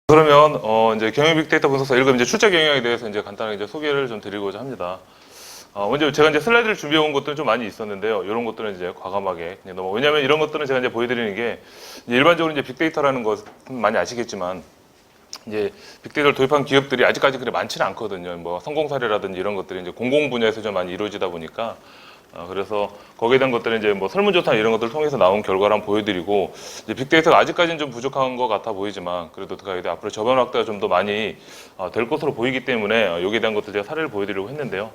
그러면 이제 경영 빅데이터 분석사 1급 이제 출제 경영에 대해서 이제 간단하게 이제 소개를 좀 드리고자 합니다. 먼저 제가 이제 슬라이드를 준비해 온 것들은 좀 많이 있었는데요. 이런 것들은 이제 과감하게 그냥 넘어. 왜냐하면 이런 것들은 제가 이제 보여드리는 게 이제 일반적으로 이제 빅데이터라는 것은 많이 아시겠지만 이제 빅데이터를 도입한 기업들이 아직까지 그렇게 많지는 않거든요. 뭐 성공 사례라든지 이런 것들이 이제 공공 분야에서 좀 많이 이루어지다 보니까 그래서 거기에 대한 것들은 이제 뭐 설문조사 이런 것들을 통해서 나온 결과를 한번 보여드리고 이제 빅데이터가 아직까지는 좀 부족한 것 같아 보이지만 그래도 앞으로 저변 확대가 좀 더 많이 될 것으로 보이기 때문에 여기에 대한 것들 제가 사례를 보여드리려고 했는데요.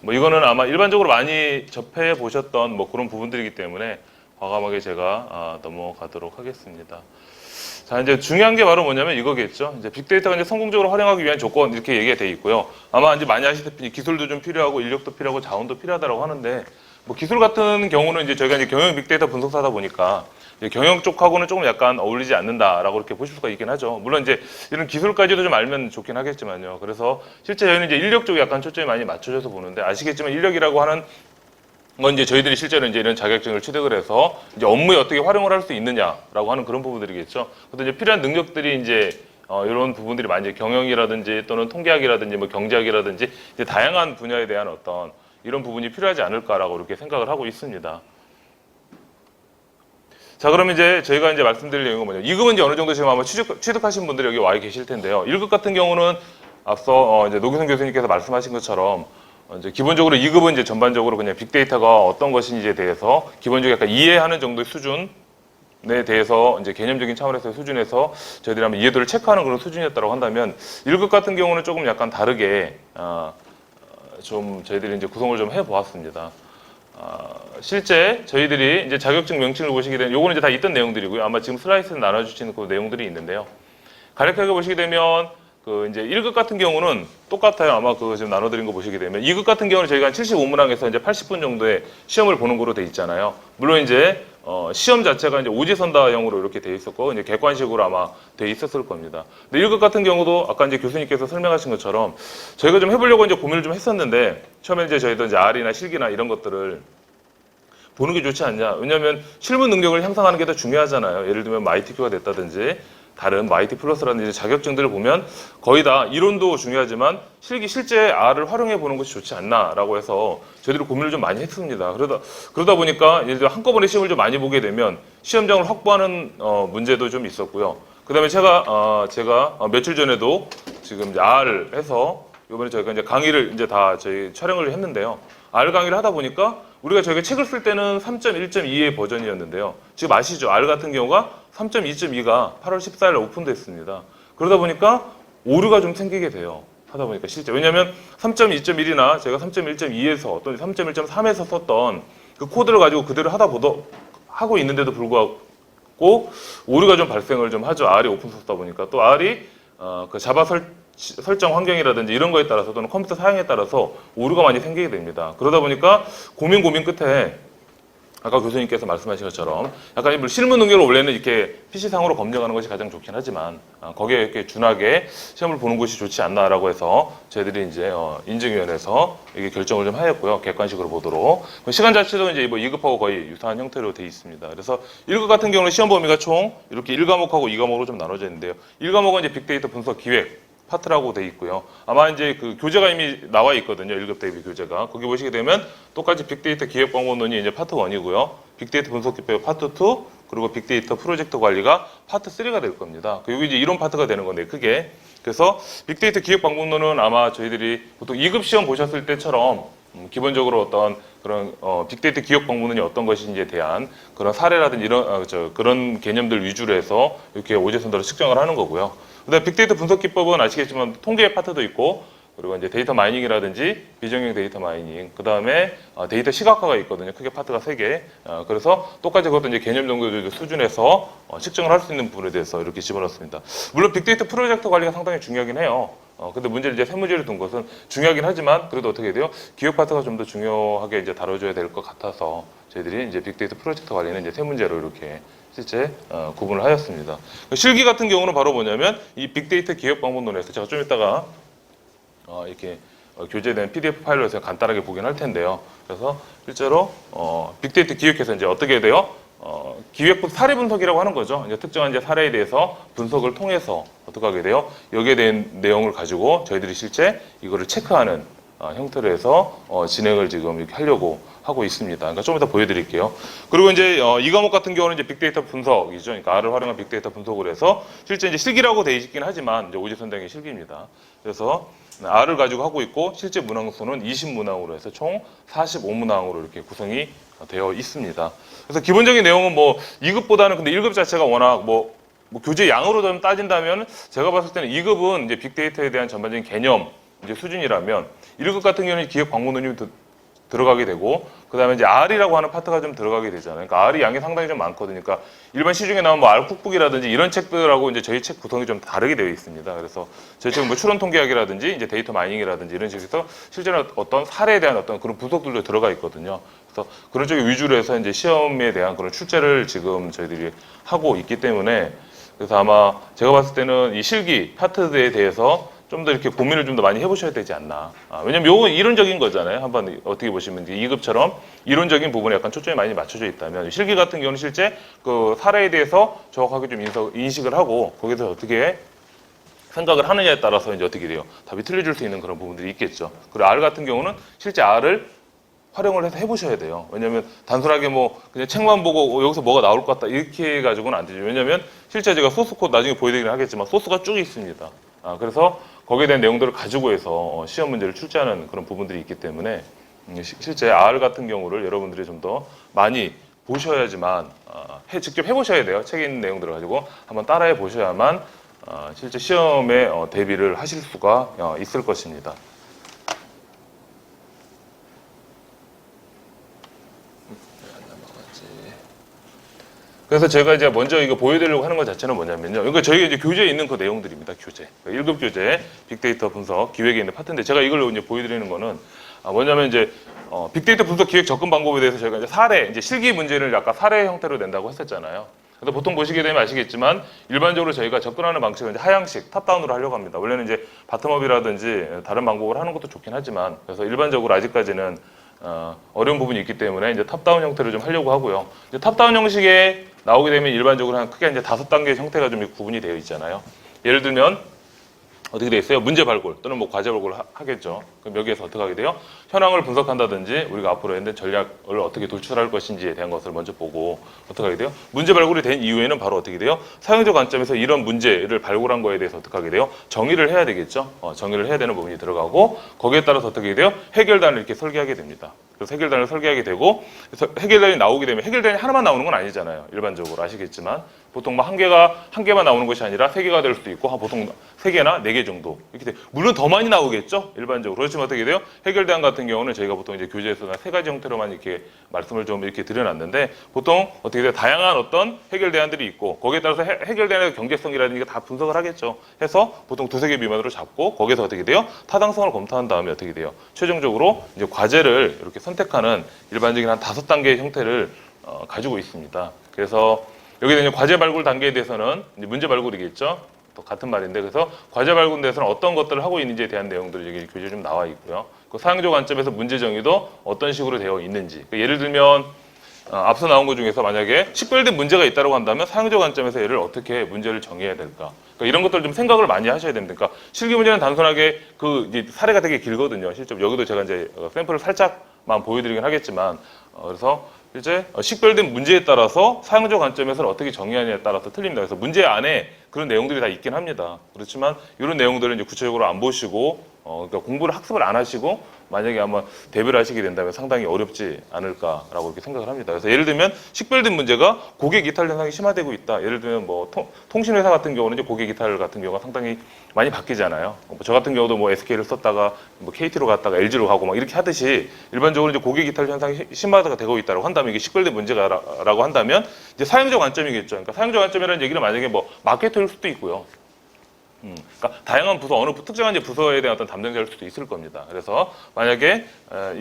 뭐 이거는 아마 일반적으로 많이 접해 보셨던 뭐 그런 부분들이기 때문에 과감하게 제가 넘어가도록 하겠습니다. 자, 이제 중요한 게 바로 뭐냐면 이거겠죠. 이제 빅데이터가 이제 성공적으로 활용하기 위한 조건 이렇게 얘기가 돼 있고요. 아마 이제 많이 아시다시피 기술도 좀 필요하고 인력도 필요하고 자원도 필요하다고 하는데 뭐 기술 같은 경우는 이제 저희가 이제 경영 빅데이터 분석사다 보니까 이제 경영 쪽하고는 조금 약간 어울리지 않는다라고 이렇게 보실 수가 있긴 하죠. 물론 이제 이런 기술까지도 좀 알면 좋긴 하겠지만요. 그래서 실제 저희는 이제 인력 쪽에 약간 초점이 많이 맞춰져서 보는데 아시겠지만 인력이라고 하는 건 이제 저희들이 실제로 이제 이런 자격증을 취득을 해서 이제 업무에 어떻게 활용을 할 수 있느냐라고 하는 그런 부분들이겠죠. 그런데 이제 필요한 능력들이 이제 이런 부분들이 많이 이제 경영이라든지 또는 통계학이라든지 뭐 경제학이라든지 이제 다양한 분야에 대한 어떤 이런 부분이 필요하지 않을까라고 이렇게 생각을 하고 있습니다. 자, 그럼 이제 저희가 이제 말씀드릴 내용은 뭐냐. 2급은 이제 어느 정도 지금 아마 취득하신 분들이 여기 와 계실 텐데요. 1급 같은 경우는 앞서 이제 노기성 교수님께서 말씀하신 것처럼 이제 기본적으로 2급은 이제 전반적으로 그냥 빅데이터가 어떤 것인지에 대해서 기본적으로 약간 이해하는 정도의 수준에 대해서 이제 개념적인 차원에서의 수준에서 저희들이 한번 이해도를 체크하는 그런 수준이었다고 한다면 1급 같은 경우는 조금 약간 다르게 좀 저희들이 이제 구성을 좀 해보았습니다. 실제 저희들이 이제 자격증 명칭을 보시게 되면 요거는 이제 다 있던 내용들이고요. 아마 지금 슬라이드에 나눠주시는 그 내용들이 있는데요. 간략하게 보시게 되면 그 이제 1급 같은 경우는 똑같아요. 아마 그 지금 나눠드린 거 보시게 되면 2급 같은 경우는 저희가 한 75문항에서 이제 80분 정도의 시험을 보는 거로 돼 있잖아요. 물론 이제 시험 자체가 이제 오지선다형으로 이렇게 돼 있었고 이제 객관식으로 아마 돼 있었을 겁니다. 근데 1급 같은 경우도 아까 이제 교수님께서 설명하신 것처럼 저희가 좀 해보려고 이제 고민을 좀 했었는데 처음에 이제 저희도 이제 R이나 실기나 이런 것들을 보는 게 좋지 않냐. 왜냐하면 실무 능력을 향상하는 게 더 중요하잖아요. 예를 들면 ITQ가 됐다든지 다른 IT 플러스라는 이제 자격증들을 보면 거의 다 이론도 중요하지만 실제 R을 활용해 보는 것이 좋지 않나라고 해서 저희들이 고민을 좀 많이 했습니다. 그러다 보니까 예를 들어 한꺼번에 시험을 좀 많이 보게 되면 시험장을 확보하는 문제도 좀 있었고요. 그다음에 제가 며칠 전에도 지금 이제 R 해서 이번에 저희가 이제 강의를 이제 다 저희 촬영을 했는데요. R 강의를 하다 보니까 저희가 책을 쓸 때는 3.1.2의 버전이었는데요. 지금 아시죠? R 같은 경우가 3.2.2가 8월 14일 오픈됐습니다. 그러다 보니까 오류가 좀 생기게 돼요. 하다 보니까 실제. 왜냐하면 3.2.1이나 제가 3.1.2에서 또는 3.1.3에서 썼던 그 코드를 가지고 그대로 하고 있는데도 불구하고 오류가 좀 발생을 좀 하죠. R이 오픈소스다 보니까. 또 R이 그 자바 설정 환경이라든지 이런 거에 따라서 또는 컴퓨터 사양에 따라서 오류가 많이 생기게 됩니다. 그러다 보니까 고민 끝에 아까 교수님께서 말씀하신 것처럼 약간 실무 능력을 원래는 이렇게 PC상으로 검증하는 것이 가장 좋긴 하지만 거기에 이렇게 준하게 시험을 보는 것이 좋지 않나라고 해서 저희들이 이제 인증위원회에서 이게 결정을 좀 하였고요. 객관식으로 보도록. 시간 자체도 이제 뭐 2급하고 거의 유사한 형태로 되어 있습니다. 그래서 1급 같은 경우는 시험 범위가 총 이렇게 1과목하고 2과목으로 좀 나눠져 있는데요. 1과목은 이제 빅데이터 분석 기획 파트라고 돼 있고요. 아마 이제 그 교재가 이미 나와 있거든요. 1급 대비 교재가. 거기 보시게 되면 똑같이 빅데이터 기획 방법론이 이제 파트 1이고요. 빅데이터 분석 기법 파트 2, 그리고 빅데이터 프로젝트 관리가 파트 3가 될 겁니다. 여기 이제 이론 파트가 되는 건데 크게. 그래서 빅데이터 기획 방법론은 아마 저희들이 보통 2급 시험 보셨을 때처럼 기본적으로 어떤 그런 빅데이터 기억 방법론이 어떤 것인지에 대한 그런 사례라든지 이런 그런 개념들 위주로 해서 이렇게 오제선도로 측정을 하는 거고요. 그다음에 빅데이터 분석 기법은 아시겠지만 통계 파트도 있고 그리고 이제 데이터 마이닝이라든지 비정형 데이터 마이닝, 그다음에 데이터 시각화가 있거든요. 크게 파트가 3개. 그래서 똑같이 그것도 이제 개념 정도 수준에서 측정을 할 수 있는 부분에 대해서 이렇게 집어넣습니다. 물론 빅데이터 프로젝트 관리가 상당히 중요하긴 해요. 근데 문제를 이제 세 문제를 둔 것은 중요하긴 하지만 그래도 어떻게 돼요? 기억 파트가 좀 더 중요하게 이제 다뤄줘야 될 것 같아서 저희들이 이제 빅데이터 프로젝트 관리는 이제 세 문제로 이렇게 실제 구분을 하였습니다. 실기 같은 경우는 바로 뭐냐면 이 빅데이터 기억 방법론에서 제가 좀 이따가 이렇게 교재된 PDF 파일로 해서 간단하게 보긴 할 텐데요. 그래서 실제로 빅데이터 기획해서 이제 어떻게 돼요? 기획 사례 분석이라고 하는 거죠. 이제 특정한 이제 사례에 대해서 분석을 통해서 어떻게 하게 돼요? 여기에 대한 내용을 가지고 저희들이 실제 이거를 체크하는 형태로 해서 진행을 지금 이렇게 하려고 하고 있습니다. 그러니까 좀 이따 보여드릴게요. 그리고 이제 이 과목 같은 경우는 이제 빅데이터 분석이죠. 그러니까 R을 활용한 빅데이터 분석을 해서 실제 이제 실기라고 돼 있긴 하지만 이제 오지선당의 실기입니다. 그래서 R을 가지고 하고 있고 실제 문항수는 20문항으로 해서 총 45문항으로 이렇게 구성이 되어 있습니다. 그래서 기본적인 내용은 뭐 2급보다는 근데 1급 자체가 워낙 뭐 교재 양으로 좀 따진다면 제가 봤을 때는 2급은 이제 빅데이터에 대한 전반적인 개념 이제 수준이라면 1급 같은 경우는 기획 광고논이 들어가게 되고 그다음에 이제 R이라고 하는 파트가 좀 들어가게 되잖아요. 그러니까 R이 양이 상당히 좀 많거든요. 그러니까 일반 시중에 나온 뭐 R 쿡북이라든지 이런 책들하고 이제 저희 책 구성이 좀 다르게 되어 있습니다. 그래서 저희 책은 뭐 추론 통계학이라든지 이제 데이터 마이닝이라든지 이런 식에서 실제로 어떤 사례에 대한 어떤 그런 분석들도 들어가 있거든요. 그래서 그런 쪽에 위주로 해서 이제 시험에 대한 그런 출제를 지금 저희들이 하고 있기 때문에 그래서 아마 제가 봤을 때는 이 실기 파트에 대해서 좀 더 이렇게 고민을 좀 더 많이 해보셔야 되지 않나. 왜냐면 요건 이론적인 거잖아요. 한번 어떻게 보시면 2급처럼 이론적인 부분에 약간 초점이 많이 맞춰져 있다면 실기 같은 경우는 실제 그 사례에 대해서 정확하게 좀 인식을 하고 거기서 어떻게 생각을 하느냐에 따라서 이제 어떻게 돼요. 답이 틀려질 수 있는 그런 부분들이 있겠죠. 그리고 R 같은 경우는 실제 R을 활용을 해서 해보셔야 돼요. 왜냐하면 단순하게 뭐 그냥 책만 보고 여기서 뭐가 나올 것 같다 이렇게 해가지고는 안 되죠. 왜냐하면 실제 제가 소스 코드 나중에 보여드리긴 하겠지만 소스가 쭉 있습니다. 그래서 거기에 대한 내용들을 가지고 해서 시험 문제를 출제하는 그런 부분들이 있기 때문에 실제 R 같은 경우를 여러분들이 좀 더 많이 보셔야지만 직접 해보셔야 돼요. 책에 있는 내용들을 가지고 한번 따라해 보셔야만 실제 시험에 대비를 하실 수가 있을 것입니다. 그래서 제가 이제 먼저 이거 보여드리려고 하는 것 자체는 뭐냐면요. 그러니까 저희가 이제 교재에 있는 그 내용들입니다. 교재. 1급 교재 빅데이터 분석 기획에 있는 파트인데 제가 이걸 이제 보여드리는 거는 뭐냐면 이제 빅데이터 분석 기획 접근 방법에 대해서 저희가 이제 사례, 이제 실기 문제를 아까 사례 형태로 낸다고 했었잖아요. 그래서 보통 보시게 되면 아시겠지만 일반적으로 저희가 접근하는 방식은 이제 하향식 탑다운으로 하려고 합니다. 원래는 이제 바텀업이라든지 다른 방법을 하는 것도 좋긴 하지만 그래서 일반적으로 아직까지는 어려운 부분이 있기 때문에 이제 탑다운 형태를 좀 하려고 하고요. 이제 탑다운 형식에 나오게 되면 일반적으로 한 크게 이제 5단계 형태가 좀 구분이 되어 있잖아요. 예를 들면 어떻게 되어 있어요? 문제 발굴 또는 뭐 과제 발굴을 하겠죠. 그럼 여기에서 어떻게 하게 돼요? 현황을 분석한다든지 우리가 앞으로 했는 전략을 어떻게 도출할 것인지에 대한 것을 먼저 보고 어떻게 하게 돼요? 문제 발굴이 된 이후에는 바로 어떻게 돼요? 사용자 관점에서 이런 문제를 발굴한 거에 대해서 어떻게 하게 돼요? 정의를 해야 되겠죠. 정의를 해야 되는 부분이 들어가고 거기에 따라서 어떻게 돼요? 해결단을 이렇게 설계하게 됩니다. 그래서 해결단을 설계하게 되고 그래서 해결단이 나오게 되면 해결단이 하나만 나오는 건 아니잖아요. 일반적으로 아시겠지만 보통 뭐 한 개만 나오는 것이 아니라 3개가 될 수도 있고 보통 3개나 4개 정도 이렇게 돼요. 물론 더 많이 나오겠죠. 일반적으로. 그렇지만 어떻게 돼요? 해결단 같은 경우는 저희가 보통 이제 교재에서는 3가지 형태로만 이렇게 말씀을 좀 이렇게 드려놨는데 보통 어떻게 돼요? 다양한 어떤 해결 대안들이 있고 거기에 따라서 해결 대안의 경제성이라든지 다 분석을 하겠죠. 해서 보통 2-3개 미만으로 잡고 거기서 어떻게 돼요? 타당성을 검토한 다음에 어떻게 돼요? 최종적으로 이제 과제를 이렇게 선택하는 일반적인 한 5단계의 형태를 가지고 있습니다. 그래서 여기에 이제 과제 발굴 단계에 대해서는 이제 문제 발굴이겠죠. 또 같은 말인데 그래서 과제 발굴에 대해서는 어떤 것들을 하고 있는지에 대한 내용들이 여기 교재에 좀 나와 있고요. 그 사용자 관점에서 문제 정의도 어떤 식으로 되어 있는지. 예를 들면 앞서 나온 것 중에서 만약에 식별된 문제가 있다고 한다면 사용자 관점에서 얘를 어떻게 문제를 정의해야 될까. 그러니까 이런 것들 좀 생각을 많이 하셔야 됩니다. 그러니까 실기 문제는 단순하게 그 이제 사례가 되게 길거든요. 실제 여기도 제가 이제 샘플을 살짝만 보여드리긴 하겠지만 그래서 실제 식별된 문제에 따라서 사용자 관점에서는 어떻게 정의하느냐에 따라서 틀립니다. 그래서 문제 안에 그런 내용들이 다 있긴 합니다. 그렇지만 이런 내용들을 이제 구체적으로 안 보시고 그러니까 공부를 학습을 안 하시고 만약에 아마 대비를 하시게 된다면 상당히 어렵지 않을까라고 이렇게 생각을 합니다. 그래서 예를 들면 식별된 문제가 고객 이탈 현상이 심화되고 있다. 예를 들면 뭐 통신회사 같은 경우는 이제 고객 이탈 같은 경우가 상당히 많이 바뀌잖아요. 저 같은 경우도 뭐 SK를 썼다가 뭐 KT로 갔다가 LG로 가고 막 이렇게 하듯이 일반적으로 이제 고객 이탈 현상이 심화가 되고 있다고 한다면 이게 식별된 문제가라고 한다면 이제 사용자 관점이겠죠. 그러니까 사용자 관점이라는 얘기는 만약에 뭐 마케터일 수도 있고요. 그러니까 다양한 부서, 어느 특정한 이제 부서에 대한 어떤 담당자일 수도 있을 겁니다. 그래서 만약에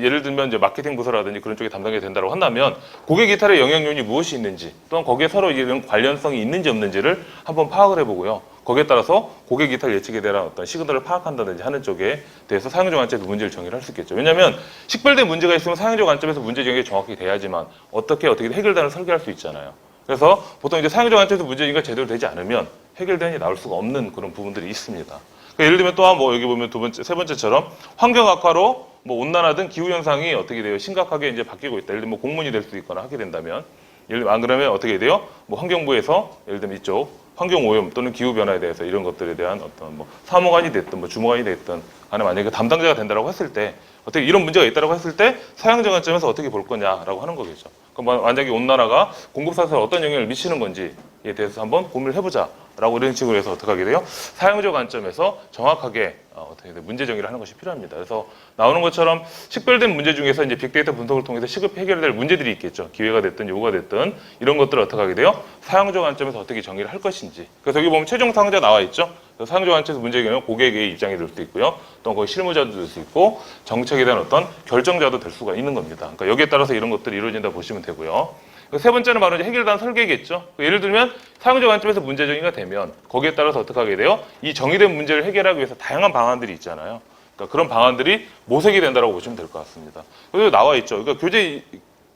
예를 들면 이제 마케팅 부서라든지 그런 쪽에 담당이 된다고 한다면 고객 이탈의 영향 요인이 무엇이 있는지 또는 거기에 서로 이런 관련성이 있는지 없는지를 한번 파악을 해보고요. 거기에 따라서 고객 이탈 예측에 대한 어떤 시그널을 파악한다든지 하는 쪽에 대해서 사용자 관점에서 문제를 정의를 할 수 있겠죠. 왜냐하면 식별된 문제가 있으면 사용자 관점에서 문제 정의가 정확히 돼야지만 어떻게 해결단을 설계할 수 있잖아요. 그래서 보통 이제 사용자 관점에서 문제 정의가 제대로 되지 않으면 해결단이 나올 수가 없는 그런 부분들이 있습니다. 그러니까 예를 들면 또한 뭐 여기 보면 세 번째처럼 환경 악화로 뭐 온난화든 기후 현상이 어떻게 돼요? 심각하게 이제 바뀌고 있다. 예를 들면 뭐 공문이 될 수 있거나 하게 된다면, 예를 들면 안 그러면 어떻게 돼요? 뭐 환경부에서 예를 들면 이쪽 환경 오염 또는 기후 변화에 대해서 이런 것들에 대한 어떤 뭐 사무관이 됐든 뭐 주무관이 됐든 간에 만약에 담당자가 된다라고 했을 때 어떻게 이런 문제가 있다라고 했을 때 사용자 관점에서 어떻게 볼 거냐라고 하는 거겠죠. 그럼 만약에 온난화가 공급 사슬에 어떤 영향을 미치는 건지에 대해서 한번 고민을 해보자라고 이런 식으로 해서 어떻게 하게 돼요? 사용자 관점에서 정확하게 어떻게 문제 정의를 하는 것이 필요합니다. 그래서 나오는 것처럼 식별된 문제 중에서 이제 빅데이터 분석을 통해서 시급 해결될 문제들이 있겠죠. 기회가 됐든 요구가 됐든 이런 것들을 어떻게 하게 돼요? 사용자 관점에서 어떻게 정의를 할 것인지. 그래서 여기 보면 최종 사용자 나와 있죠. 그래서 사용자 관점에서 문제 해결은 고객의 입장이 될 수도 있고요. 또 거기 실무자도 될 수 있고 정책에 대한 어떤 결정자도 될 수가 있는 겁니다. 그러니까 여기에 따라서 이런 것들이 이루어진다 보시면 되고요. 세 번째는 바로 이제 해결단 설계겠죠. 예를 들면 사용자 관점에서 문제 정의가 되면 거기에 따라서 어떻게 하게 돼요? 이 정의된 문제를 해결하기 위해서 다양한 방안들이 있잖아요. 그러니까 그런 방안들이 모색이 된다고 보시면 될 것 같습니다. 그리고 나와 있죠. 그러니까 교재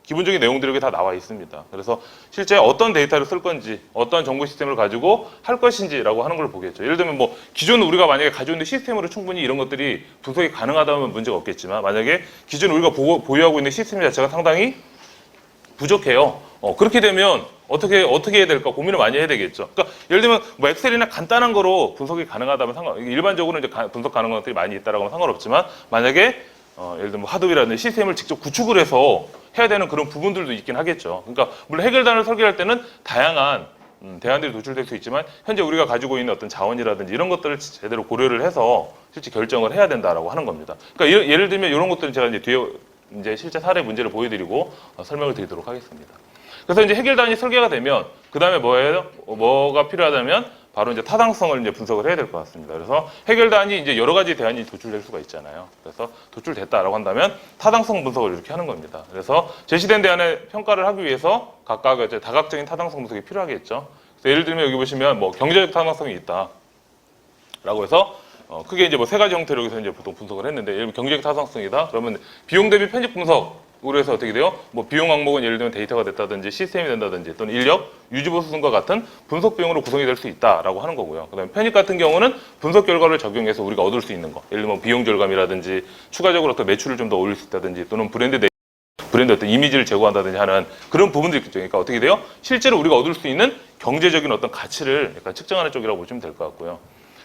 기본적인 내용들이 여기 다 나와 있습니다. 그래서 실제 어떤 데이터를 쓸 건지, 어떤 정보 시스템을 가지고 할 것인지라고 하는 걸 보겠죠. 예를 들면 뭐 기존 우리가 만약에 가지고 있는 시스템으로 충분히 이런 것들이 분석이 가능하다면 문제가 없겠지만 만약에 기존 우리가 보유하고 있는 시스템 자체가 상당히 부족해요. 그렇게 되면 어떻게 해야 될까 고민을 많이 해야 되겠죠. 그러니까 예를 들면 뭐 엑셀이나 간단한 거로 분석이 가능하다면 일반적으로 이제 분석 가능한 것들이 많이 있다라고 하면 상관없지만 만약에 예를 들면 뭐 하드웨어라든지 시스템을 직접 구축을 해서 해야 되는 그런 부분들도 있긴 하겠죠. 그러니까 물론 해결단을 설계할 때는 다양한 대안들이 도출될 수 있지만 현재 우리가 가지고 있는 어떤 자원이라든지 이런 것들을 제대로 고려를 해서 실제 결정을 해야 된다라고 하는 겁니다. 그러니까 예를 들면 이런 것들은 제가 이제 뒤에 이제 실제 사례 문제를 보여드리고 설명을 드리도록 하겠습니다. 그래서 이제 해결단이 설계가 되면 그 다음에 뭐가 필요하다면 바로 이제 타당성을 이제 분석을 해야 될 것 같습니다. 그래서 해결단이 이제 여러 가지 대안이 도출될 수가 있잖아요. 그래서 도출됐다라고 한다면 타당성 분석을 이렇게 하는 겁니다. 그래서 제시된 대안의 평가를 하기 위해서 각각 이제 다각적인 타당성 분석이 필요하겠죠. 그래서 예를 들면 여기 보시면 뭐 경제적 타당성이 있다라고 해서 크게 이제 뭐 세 가지 형태로 여기서 이제 보통 분석을 했는데 예를 들면 경제적 타당성이다. 그러면 비용 대비 편집 분석. 으로 해서 어떻게 돼요? 뭐 비용 항목은 예를 들면 데이터가 됐다든지 시스템이 된다든지 또는 인력, 유지보수 등과 같은 분석 비용으로 구성이 될 수 있다라고 하는 거고요. 그다음에 편입 같은 경우는 분석 결과를 적용해서 우리가 얻을 수 있는 거. 예를 들면 비용 절감이라든지 추가적으로 어떤 매출을 좀 더 올릴 수 있다든지 또는 브랜드 어떤 이미지를 제고한다든지 하는 그런 부분들이 있겠죠. 그러니까 어떻게 돼요? 실제로 우리가 얻을 수 있는 경제적인 어떤 가치를 약간 측정하는 쪽이라고 보시면 될 것 같고요.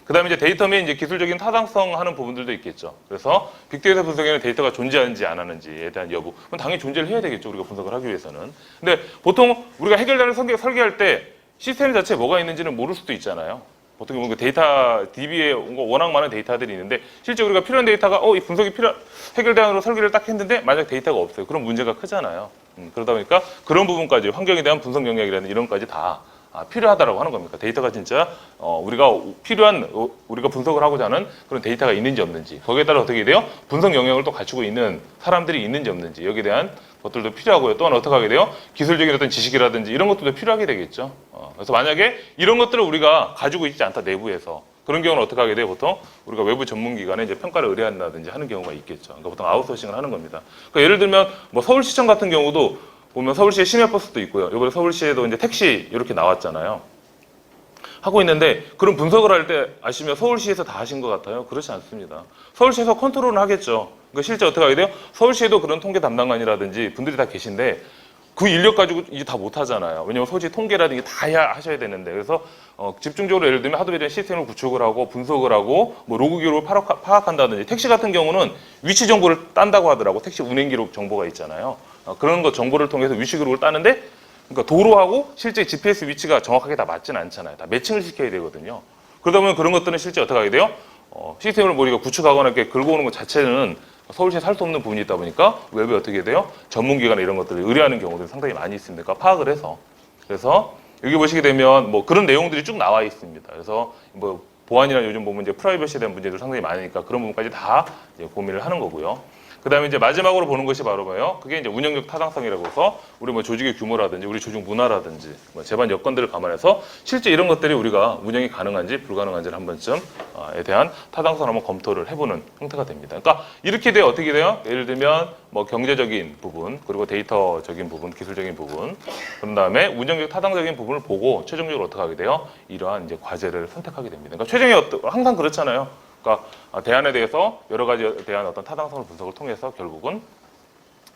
그 다음에 이제 데이터 및 이제 기술적인 타당성 하는 부분들도 있겠죠. 그래서 빅데이터 분석에는 데이터가 존재하는지 안 하는지에 대한 여부. 그건 당연히 존재를 해야 되겠죠. 우리가 분석을 하기 위해서는. 근데 보통 우리가 해결단을 설계할 때 시스템 자체에 뭐가 있는지는 모를 수도 있잖아요. 보통 보면 데이터 DB에 워낙 많은 데이터들이 있는데 실제 우리가 필요한 데이터가 이 분석이 해결단으로 설계를 딱 했는데 만약 데이터가 없어요. 그럼 문제가 크잖아요. 그러다 보니까 그런 부분까지 환경에 대한 분석 영역이라는 이런 것까지 다 필요하다라고 하는 겁니다. 데이터가 진짜 우리가 분석을 하고자 하는 그런 데이터가 있는지 없는지 거기에 따라 어떻게 돼요? 분석 영역을 또 갖추고 있는 사람들이 있는지 없는지 여기에 대한 것들도 필요하고요. 또한 어떻게 하게 돼요? 기술적인 어떤 지식이라든지 이런 것들도 필요하게 되겠죠. 그래서 만약에 이런 것들을 우리가 가지고 있지 않다 내부에서 그런 경우는 어떻게 하게 돼요? 보통 우리가 외부 전문기관에 이제 평가를 의뢰한다든지 하는 경우가 있겠죠. 그러니까 보통 아웃소싱을 하는 겁니다. 그러니까 예를 들면 뭐 서울시청 같은 경우도 보면 서울시에 시내버스도 있고요. 이번에 서울시에도 이제 택시 이렇게 나왔잖아요. 하고 있는데 그런 분석을 할 때 아시면 서울시에서 다 하신 것 같아요. 그렇지 않습니다. 서울시에서 컨트롤은 하겠죠. 그러니까 실제 어떻게 하게 돼요? 서울시에도 그런 통계 담당관이라든지 분들이 다 계신데 그 인력 가지고 이제 다 못하잖아요. 왜냐면 서울시 통계라든지 다 하셔야 되는데 그래서 집중적으로 예를 들면 하드웨어 시스템을 구축을 하고 분석을 하고 뭐 로그 기록을 파악한다든지 택시 같은 경우는 위치 정보를 딴다고 하더라고. 택시 운행 기록 정보가 있잖아요. 그런 거 정보를 통해서 위치 기록을 따는데 그러니까 도로하고 실제 GPS 위치가 정확하게 다 맞지는 않잖아요. 다 매칭을 시켜야 되거든요. 그러다 보면 그런 것들은 실제 어떻게 하게 돼요? 시스템을 우리가 구축하거나 이렇게 긁어 오는 것 자체는 서울시에 살 수 없는 부분이 있다 보니까 외부에 어떻게 돼요? 전문기관 이런 것들을 의뢰하는 경우들이 상당히 많이 있습니다. 그러니까 파악을 해서. 그래서 여기 보시게 되면 뭐 그런 내용들이 쭉 나와 있습니다. 그래서 뭐 보안이나 요즘 보면 이제 프라이버시에 대한 문제들 상당히 많으니까 그런 부분까지 다 이제 고민을 하는 거고요. 그다음에 이제 마지막으로 보는 것이 바로 뭐예요? 그게 이제 운영력 타당성이라고 해서 우리 뭐 조직의 규모라든지 우리 조직 문화라든지 뭐 제반 여건들을 감안해서 실제 이런 것들이 우리가 운영이 가능한지 불가능한지를 한 번쯤에 대한 타당성을 한번 검토를 해보는 형태가 됩니다. 그러니까 이렇게 돼야 어떻게 돼요? 예를 들면 뭐 경제적인 부분 그리고 데이터적인 부분, 기술적인 부분 그런 다음에 운영력 타당적인 부분을 보고 최종적으로 어떻게 하게 돼요? 이러한 이제 과제를 선택하게 됩니다. 그러니까 최종에 항상 그렇잖아요. 그러니까 대안에 대해서 여러 가지에 대한 어떤 타당성을 분석을 통해서 결국은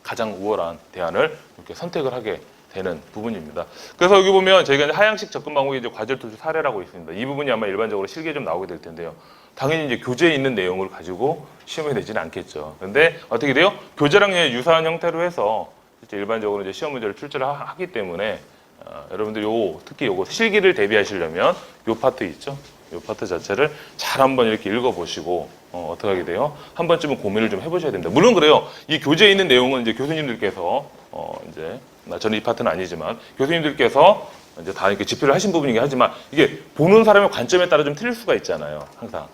가장 우월한 대안을 이렇게 선택을 하게 되는 부분입니다. 그래서 여기 보면 저희가 이제 하향식 접근 방법이 이제 과제를 투수 사례라고 있습니다. 이 부분이 아마 일반적으로 실기에 좀 나오게 될 텐데요. 당연히 이제 교재에 있는 내용을 가지고 시험에 내지는 않겠죠. 그런데 어떻게 돼요? 교재랑 유사한 형태로 해서 실제 일반적으로 이제 시험 문제를 출제를 하기 때문에 여러분들 특히 요거 실기를 대비하시려면 요 파트 있죠? 이 파트 자체를 잘 한번 이렇게 읽어보시고 어떻게 하게 돼요? 한 번쯤은 고민을 좀 해보셔야 됩니다. 물론 그래요. 이 교재에 있는 내용은 이제 교수님들께서 이제 저는 이 파트는 아니지만 교수님들께서 이제 다 이렇게 집필을 하신 부분이긴 하지만 이게 보는 사람의 관점에 따라 좀 틀릴 수가 있잖아요. 항상.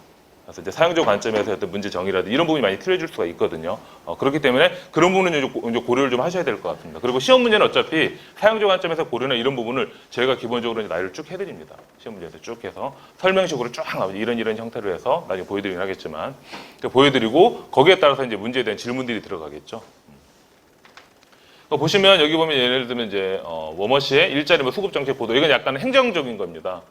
그래서 이제 사용자 관점에서 어떤 문제 정의라든지 이런 부분이 많이 틀려질 수가 있거든요. 그렇기 때문에 그런 부분은 이제 고려를 좀 하셔야 될 것 같습니다. 그리고 시험 문제는 어차피 사용자 관점에서 고려나 이런 부분을 저희가 기본적으로 이제 나열을 쭉 해드립니다. 시험 문제에서 쭉 해서 설명식으로 쭉 나오죠. 이런 형태로 해서 나중에 보여드리긴 하겠지만 보여드리고 거기에 따라서 이제 문제에 대한 질문들이 들어가겠죠. 보시면 여기 보면 예를 들면 이제 워머시의 일자리 뭐 수급 정책 보도 이건 약간 행정적인 겁니다.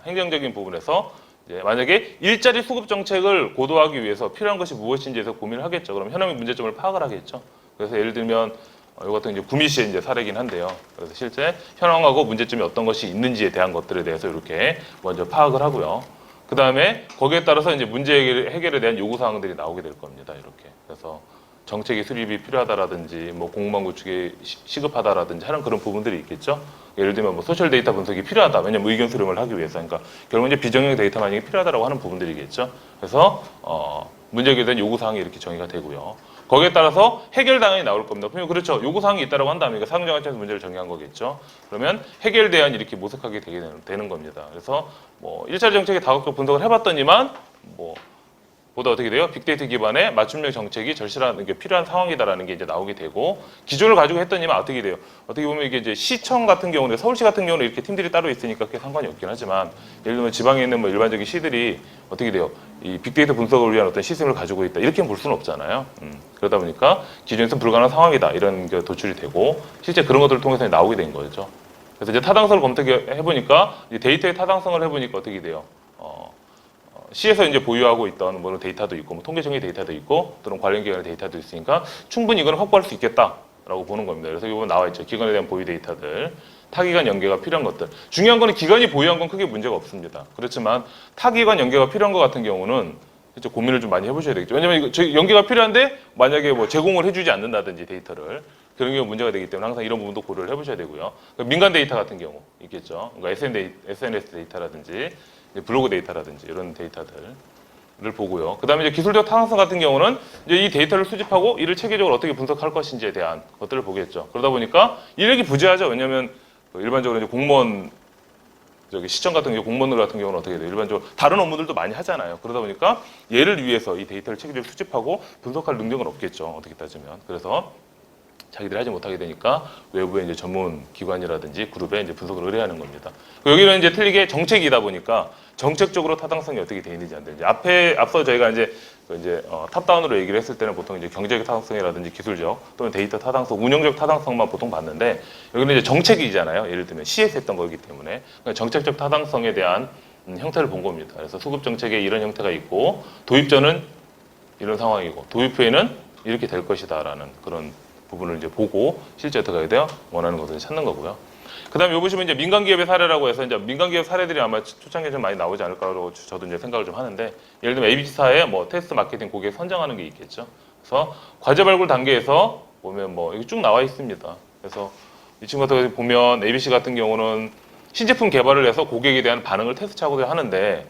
행정적인 부분에서 만약에 일자리 수급 정책을 고도화하기 위해서 필요한 것이 무엇인지에서 고민을 하겠죠. 그럼 현황의 문제점을 파악을 하겠죠. 그래서 예를 들면 이거 같은 이제 구미시의 이제 사례긴 한데요. 그래서 실제 현황하고 문제점이 어떤 것이 있는지에 대한 것들에 대해서 이렇게 먼저 파악을 하고요. 그 다음에 거기에 따라서 이제 문제 해결에 대한 요구 사항들이 나오게 될 겁니다. 이렇게. 그래서 정책의 수립이 필요하다라든지 뭐 공무원 구축이 시급하다라든지 하는 그런 부분들이 있겠죠. 예를 들면 뭐 소셜 데이터 분석이 필요하다. 왜냐면 의견 수렴을 하기 위해서. 그러니까 결국 이제 비정형 데이터 마이닝이 필요하다라고 하는 부분들이겠죠. 그래서 문제 해결에 대한 요구 사항이 이렇게 정의가 되고요. 거기에 따라서 해결 방안이 나올 겁니다. 그러면 그렇죠. 요구 사항이 있다라고 한다면 이거 사용자 관점에서 문제를 정의한 거겠죠. 그러면 해결 대안이 이렇게 모색하게 되는 겁니다. 그래서 뭐 일자리 정책의 다각적 분석을 해봤더니만 뭐 보다 어떻게 돼요? 빅데이터 기반의 맞춤형 정책이 절실한 게 필요한 상황이다라는 게 이제 나오게 되고 기존을 가지고 했더니만 어떻게 돼요? 어떻게 보면 이게 이제 시청 같은 경우는 서울시 같은 경우는 이렇게 팀들이 따로 있으니까 그게 상관이 없긴 하지만 예를 들면 지방에 있는 뭐 일반적인 시들이 어떻게 돼요? 이 빅데이터 분석을 위한 어떤 시스템을 가지고 있다 이렇게 볼 수는 없잖아요. 그러다 보니까 기존에서 불가능한 상황이다 이런 게 도출이 되고 실제 그런 것들을 통해서 나오게 된 거죠. 그래서 이제 타당성을 검토해 보니까 데이터의 타당성을 해보니까 어떻게 돼요? 시에서 이제 보유하고 있던 뭐 데이터도 있고, 뭐 통계적인 데이터도 있고, 또는 관련 기관의 데이터도 있으니까 충분히 이건 확보할 수 있겠다라고 보는 겁니다. 그래서 이거 나와 있죠. 기관에 대한 보유 데이터들, 타기관 연계가 필요한 것들. 중요한 거는 기관이 보유한 건 크게 문제가 없습니다. 그렇지만 타기관 연계가 필요한 것 같은 경우는 진짜 고민을 좀 많이 해보셔야 되겠죠. 왜냐면 이거 연계가 필요한데 만약에 뭐 제공을 해주지 않는다든지 데이터를 그런 경우 문제가 되기 때문에 항상 이런 부분도 고려를 해보셔야 되고요. 그러니까 민간 데이터 같은 경우 있겠죠. 그러니까 SNS 데이터라든지 블로그 데이터라든지 이런 데이터들을 보고요. 그 다음에 이제 기술적 타당성 같은 경우는 이제 이 데이터를 수집하고 이를 체계적으로 어떻게 분석할 것인지에 대한 것들을 보겠죠. 그러다 보니까 인력이 부재하죠. 왜냐하면 일반적으로 이제 공무원 시청 같은 경우 공무원들 같은 경우는 어떻게 돼요? 일반적으로 다른 업무들도 많이 하잖아요. 그러다 보니까 얘를 위해서 이 데이터를 체계적으로 수집하고 분석할 능력은 없겠죠. 어떻게 따지면. 그래서 자기들이 하지 못하게 되니까 외부의 이제 전문 기관이라든지 그룹에 이제 분석을 의뢰하는 겁니다. 여기는 이제 틀리게 정책이다 보니까 정책적으로 타당성이 어떻게 되어 있는지 안 되는지 앞서 저희가 이제 탑다운으로 얘기를 했을 때는 보통 이제 경제적 타당성이라든지 기술적 또는 데이터 타당성, 운영적 타당성만 보통 봤는데 여기는 이제 정책이잖아요. 예를 들면 CS 했던 거기 때문에 그러니까 정책적 타당성에 대한 형태를 본 겁니다. 그래서 수급 정책에 이런 형태가 있고 도입 전은 이런 상황이고 도입 후에는 이렇게 될 것이다라는 그런 부분을 이제 보고 실제 어떻게 해야 돼요? 원하는 것을 찾는 거고요. 그 다음에 여기 보시면 이제 민간기업의 사례라고 해서 이제 민간기업 사례들이 아마 초창기에 좀 많이 나오지 않을까라고 저도 이제 생각을 좀 하는데 예를 들면 ABC사의 뭐 테스트 마케팅 고객 선정하는 게 있겠죠. 그래서 과제 발굴 단계에서 보면 뭐 여기 쭉 나와 있습니다. 그래서 이 친구 같은 경우 보면 ABC 같은 경우는 신제품 개발을 해서 고객에 대한 반응을 테스트하고도 하는데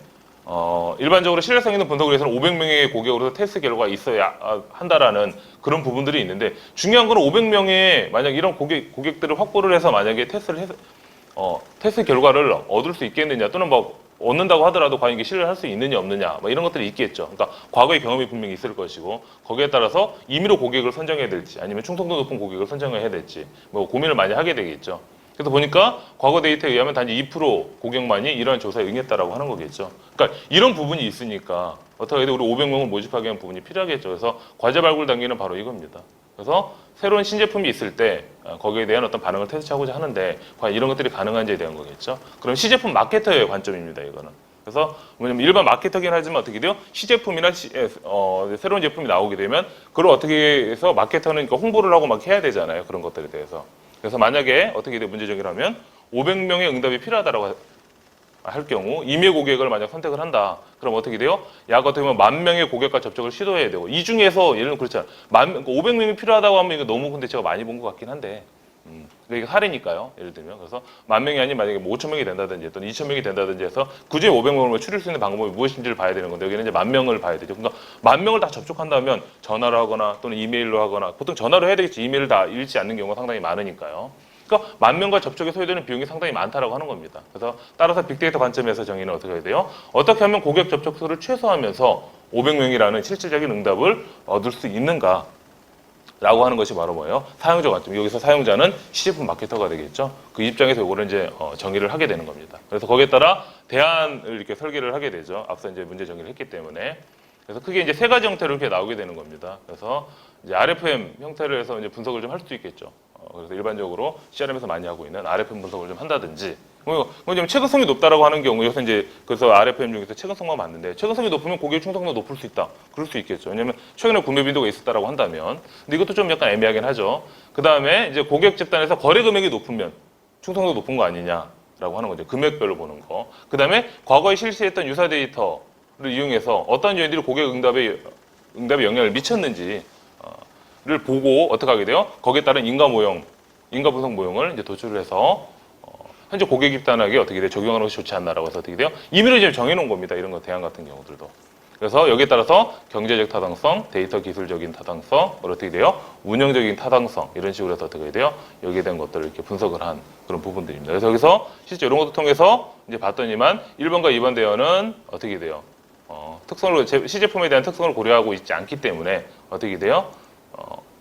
일반적으로 신뢰성 있는 분석을 위해서는 500명의 고객으로서 테스트 결과가 있어야 한다라는 그런 부분들이 있는데 중요한 건 500명의 만약 이런 고객들을 확보를 해서 만약에 테스트 결과를 얻을 수 있겠느냐 또는 뭐 얻는다고 하더라도 과연 이게 신뢰를 할 수 있느냐 없느냐 뭐 이런 것들이 있겠죠. 그러니까 과거의 경험이 분명히 있을 것이고 거기에 따라서 임의로 고객을 선정해야 될지 아니면 충성도 높은 고객을 선정해야 될지 뭐 고민을 많이 하게 되겠죠. 그래서 보니까 과거 데이터에 의하면 단지 2% 고객만이 이러한 조사에 응했다라고 하는 거겠죠. 그러니까 이런 부분이 있으니까 어떻게 해도 우리 500명을 모집하기 위한 부분이 필요하겠죠. 그래서 과제 발굴 단계는 바로 이겁니다. 그래서 새로운 신제품이 있을 때 거기에 대한 어떤 반응을 테스트하고자 하는데 과연 이런 것들이 가능한지에 대한 거겠죠. 그럼 시제품 마케터의 관점입니다. 이거는. 그래서 뭐냐면 일반 마케터긴 하지만 어떻게 돼요? 시제품이나 새로운 제품이 나오게 되면 그걸 어떻게 해서 마케터는 그러니까 홍보를 하고 막 해야 되잖아요. 그런 것들에 대해서. 그래서 만약에 어떻게 돼 문제 제기라면 500명의 응답이 필요하다라고 할 경우 임의 고객을 만약 선택을 한다. 그럼 어떻게 돼요? 약 어떻게 보면 10,000명의 고객과 접촉을 시도해야 되고 이 중에서 예를 들면 그렇잖아요. 500명이 필요하다고 하면 이거 너무 근데 제가 많이 본 것 같긴 한데 이게 사례니까요. 예를 들면 그래서 10,000명이 아닌 만약에 5,000명이 된다든지 또는 2,000명이 된다든지 해서 그중에 500명을 추릴 수 있는 방법이 무엇인지를 봐야 되는 건데 여기는 이제 10,000명을 봐야 되죠. 그러니까 10,000명을 다 접촉한다면 전화로 하거나 또는 이메일로 하거나 보통 전화로 해야 되겠지. 이메일을 다 읽지 않는 경우가 상당히 많으니까요. 그러니까 10,000명과 접촉에 소요되는 비용이 상당히 많다라고 하는 겁니다. 그래서 따라서 빅데이터 관점에서 정의는 어떻게 해야 돼요? 어떻게 하면 고객 접촉 수를 최소화하면서 500명이라는 실질적인 응답을 얻을 수 있는가? 라고 하는 것이 바로 뭐예요? 사용자 관점. 여기서 사용자는 시제품 마케터가 되겠죠. 그 입장에서 이거를 이제 정의를 하게 되는 겁니다. 그래서 거기에 따라 대안을 이렇게 설계를 하게 되죠. 앞서 이제 문제 정의를 했기 때문에. 그래서 크게 이제 세 가지 형태로 이렇게 나오게 되는 겁니다. 그래서 이제 RFM 형태로 해서 이제 분석을 좀 할 수도 있겠죠. 그래서 일반적으로 CRM에서 많이 하고 있는 RFM 분석을 좀 한다든지, 좀 최근성이 높다라고 하는 경우, 여기서 이제 그래서 RFM 중에서 최근성만 맞는데 최근성이 높으면 고객 충성도 높을 수 있다. 그럴 수 있겠죠. 왜냐하면 최근에 구매 빈도가 있었다라고 한다면, 근데 이것도 좀 약간 애매하긴 하죠. 그 다음에 이제 고객 집단에서 거래 금액이 높으면 충성도 높은 거 아니냐라고 하는 거죠. 금액별로 보는 거. 그 다음에 과거에 실시했던 유사 데이터를 이용해서 어떤 요인들이 고객 응답에 영향을 미쳤는지. 를 보고 어떻게 하게 돼요? 거기에 따른 인가 분석 모형을 이제 도출을 해서 현재 고객 입단하게 어떻게 돼 적용하는 것이 좋지 않나라고 해서 어떻게 돼요? 임의로 지금 정해놓은 겁니다. 이런 거 대안 같은 경우들도. 그래서 여기에 따라서 경제적 타당성, 데이터 기술적인 타당성, 어떻게 돼요? 운영적인 타당성 이런 식으로 해서 어떻게 돼요? 여기에 대한 것들을 이렇게 분석을 한 그런 부분들입니다. 그래서 여기서 실제 이런 것도 통해서 이제 봤더니만 1번과 2번 대안은 어떻게 돼요? 시제품에 대한 특성을 고려하고 있지 않기 때문에 어떻게 돼요?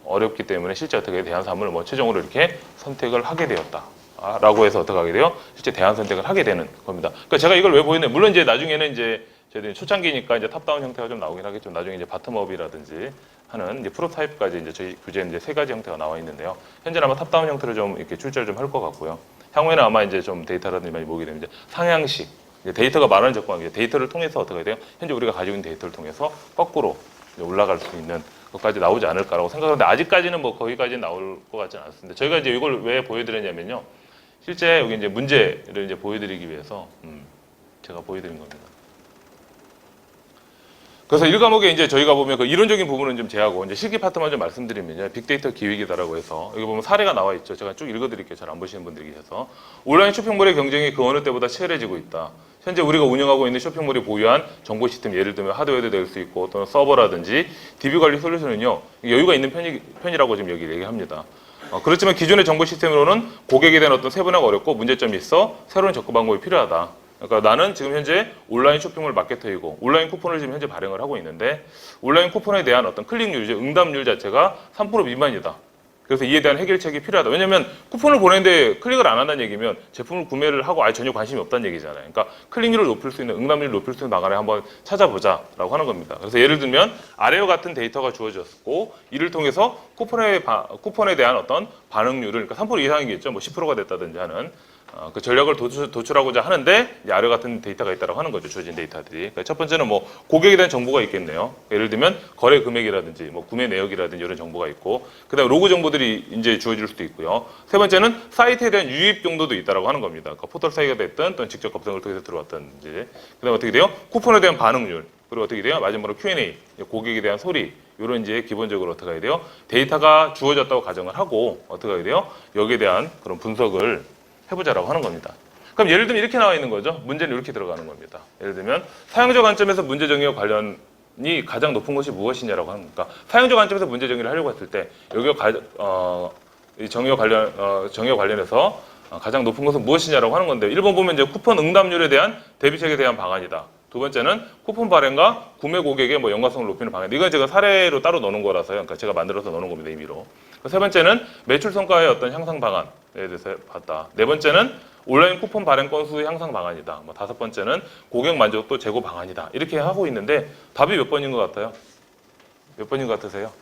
어렵기 때문에 실제 어떻게 대안 사항을 최종으로 이렇게 선택을 하게 되었다라고 해서 어떻게 하게 돼요? 실제 대안 선택을 하게 되는 겁니다. 그러니까 제가 이걸 왜 보이냐? 물론 이제 나중에는 이제 저희들이 초창기니까 이제 탑다운 형태가 좀 나오긴 하겠죠. 나중에 이제 바텀업이라든지 하는 이제 프로타입까지 이제 저희 규제는 이제 3가지 형태가 나와 있는데요. 현재는 아마 탑다운 형태로 좀 이렇게 출제를 좀 할 것 같고요. 향후에는 아마 이제 좀 데이터라든지 많이 모이게 되면 이제 상향식 데이터가 많은 접근하기 데이터를 통해서 어떻게 해야 돼요? 현재 우리가 가지고 있는 데이터를 통해서 거꾸로 올라갈 수 있는 것까지 나오지 않을까라고 생각하는데 아직까지는 뭐 거기까지 나올 것 같지는 않습니다. 저희가 이제 이걸 왜 보여드렸냐면요. 실제 여기 이제 문제를 이제 보여드리기 위해서 제가 보여드린 겁니다. 그래서 1과목에 이제 저희가 보면 그 이론적인 부분은 좀 제하고 이제 실기 파트만 좀 말씀드리면요. 빅데이터 기획이다라고 해서 여기 보면 사례가 나와 있죠. 제가 쭉 읽어드릴게요. 잘 안 보시는 분들이 계셔서 온라인 쇼핑몰의 경쟁이 그 어느 때보다 치열해지고 있다. 현재 우리가 운영하고 있는 쇼핑몰이 보유한 정보 시스템 예를 들면 하드웨어도 될 수 있고 또는 서버라든지 DB 관리 솔루션은요 여유가 있는 편이라고 지금 여기 얘기합니다. 그렇지만 기존의 정보 시스템으로는 고객에 대한 어떤 세분화가 어렵고 문제점이 있어 새로운 접근 방법이 필요하다. 그러니까 나는 지금 현재 온라인 쇼핑몰 마케터이고 온라인 쿠폰을 지금 현재 발행을 하고 있는데 온라인 쿠폰에 대한 어떤 클릭률, 응답률 자체가 3% 미만이다. 그래서 이에 대한 해결책이 필요하다. 왜냐하면 쿠폰을 보내는데 클릭을 안 한다는 얘기면 제품을 구매를 하고 아예 전혀 관심이 없다는 얘기잖아요. 그러니까 클릭률을 높일 수 있는, 응답률을 높일 수 있는 방안을 한번 찾아보자라고 하는 겁니다. 그래서 예를 들면 아래와 같은 데이터가 주어졌고 이를 통해서 쿠폰에 대한 어떤 반응률을 그러니까 3% 이상이겠죠. 뭐 10%가 됐다든지 하는 그 전략을 도출하고자 하는데 이제 아래 같은 데이터가 있다고 하는 거죠. 주어진 데이터들이. 그러니까 첫 번째는 뭐 고객에 대한 정보가 있겠네요. 예를 들면 거래 금액이라든지 뭐 구매 내역이라든지 이런 정보가 있고 그다음에 로그 정보들이 이제 주어질 수도 있고요. 세 번째는 사이트에 대한 유입 정도도 있다라고 하는 겁니다. 그러니까 포털 사이트가 됐든 또는 직접 검색을 통해서 들어왔든지. 그다음에 어떻게 돼요? 쿠폰에 대한 반응률. 그리고 어떻게 돼요? 마지막으로 Q&A, 고객에 대한 소리. 이런 이제 기본적으로 어떻게 해야 돼요? 데이터가 주어졌다고 가정을 하고 어떻게 해야 돼요? 여기에 대한 그런 분석을 해보자라고 하는 겁니다. 그럼 예를 들면 이렇게 나와 있는 거죠. 문제는 이렇게 들어가는 겁니다. 예를 들면 사용자 관점에서 문제 정의와 관련이 가장 높은 것이 무엇이냐라고 하는 거니까 사용자 관점에서 문제 정의를 하려고 했을 때 여기가 이 정의와 관련해서 가장 높은 것은 무엇이냐라고 하는 건데 1번 보면 이제 쿠폰 응답률에 대한 대비책에 대한 방안이다. 두 번째는 쿠폰 발행과 구매 고객의 뭐 연관성을 높이는 방안이다. 이건 제가 사례로 따로 넣는 거라서요. 그러니까 제가 만들어서 넣는 겁니다, 임의로. 세 번째는 매출 성과의 어떤 향상 방안에 대해서 봤다. 네 번째는 온라인 쿠폰 발행 건수 향상 방안이다. 뭐 다섯 번째는 고객 만족도 제고 방안이다. 이렇게 하고 있는데 답이 몇 번인 것 같아요? 몇 번인 것 같으세요?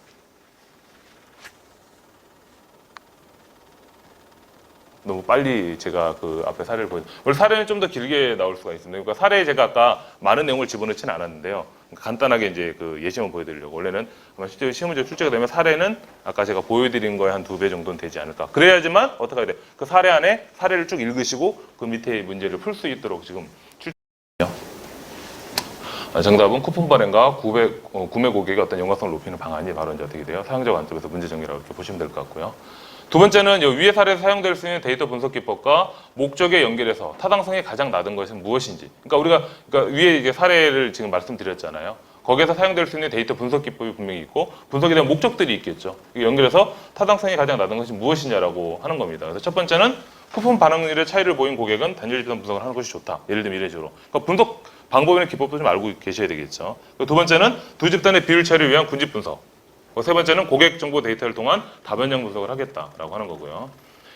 너무 빨리 제가 그 앞에 사례를 보여. 원래 사례는 좀 더 길게 나올 수가 있습니다. 그러니까 사례에 제가 아까 많은 내용을 집어넣지는 않았는데요. 간단하게 이제 그 예시만 보여드리려고. 원래는 아마 실제 시험 문제 출제가 되면 사례는 아까 제가 보여드린 거에 한 2배 정도는 되지 않을까. 그래야지만 어떻게 해야 돼? 그 사례 안에 사례를 쭉 읽으시고 그 밑에 문제를 풀 수 있도록 지금 출제요. 정답은 쿠폰 발행과 구매 고객의 어떤 연관성을 높이는 방안이 바로 이제 어떻게 돼요? 사용자 관점에서 문제 정리라고 이렇게 보시면 될 것 같고요. 두 번째는 위의 사례에서 사용될 수 있는 데이터 분석 기법과 목적에 연결해서 타당성이 가장 낮은 것은 무엇인지. 그러니까 위에 이제 사례를 지금 말씀드렸잖아요. 거기에서 사용될 수 있는 데이터 분석 기법이 분명히 있고 분석에 대한 목적들이 있겠죠. 연결해서 타당성이 가장 낮은 것이 무엇이냐라고 하는 겁니다. 그래서 첫 번째는 쿠폰 반응률의 차이를 보인 고객은 단일 집단 분석을 하는 것이 좋다. 예를 들면 이런 식으로. 그러니까 분석 방법이나 기법도 좀 알고 계셔야 되겠죠. 두 번째는 두 집단의 비율 차이를 위한 군집 분석. 세 번째는 고객 정보 데이터를 통한 다변형 분석을 하겠다라고 하는 거고요.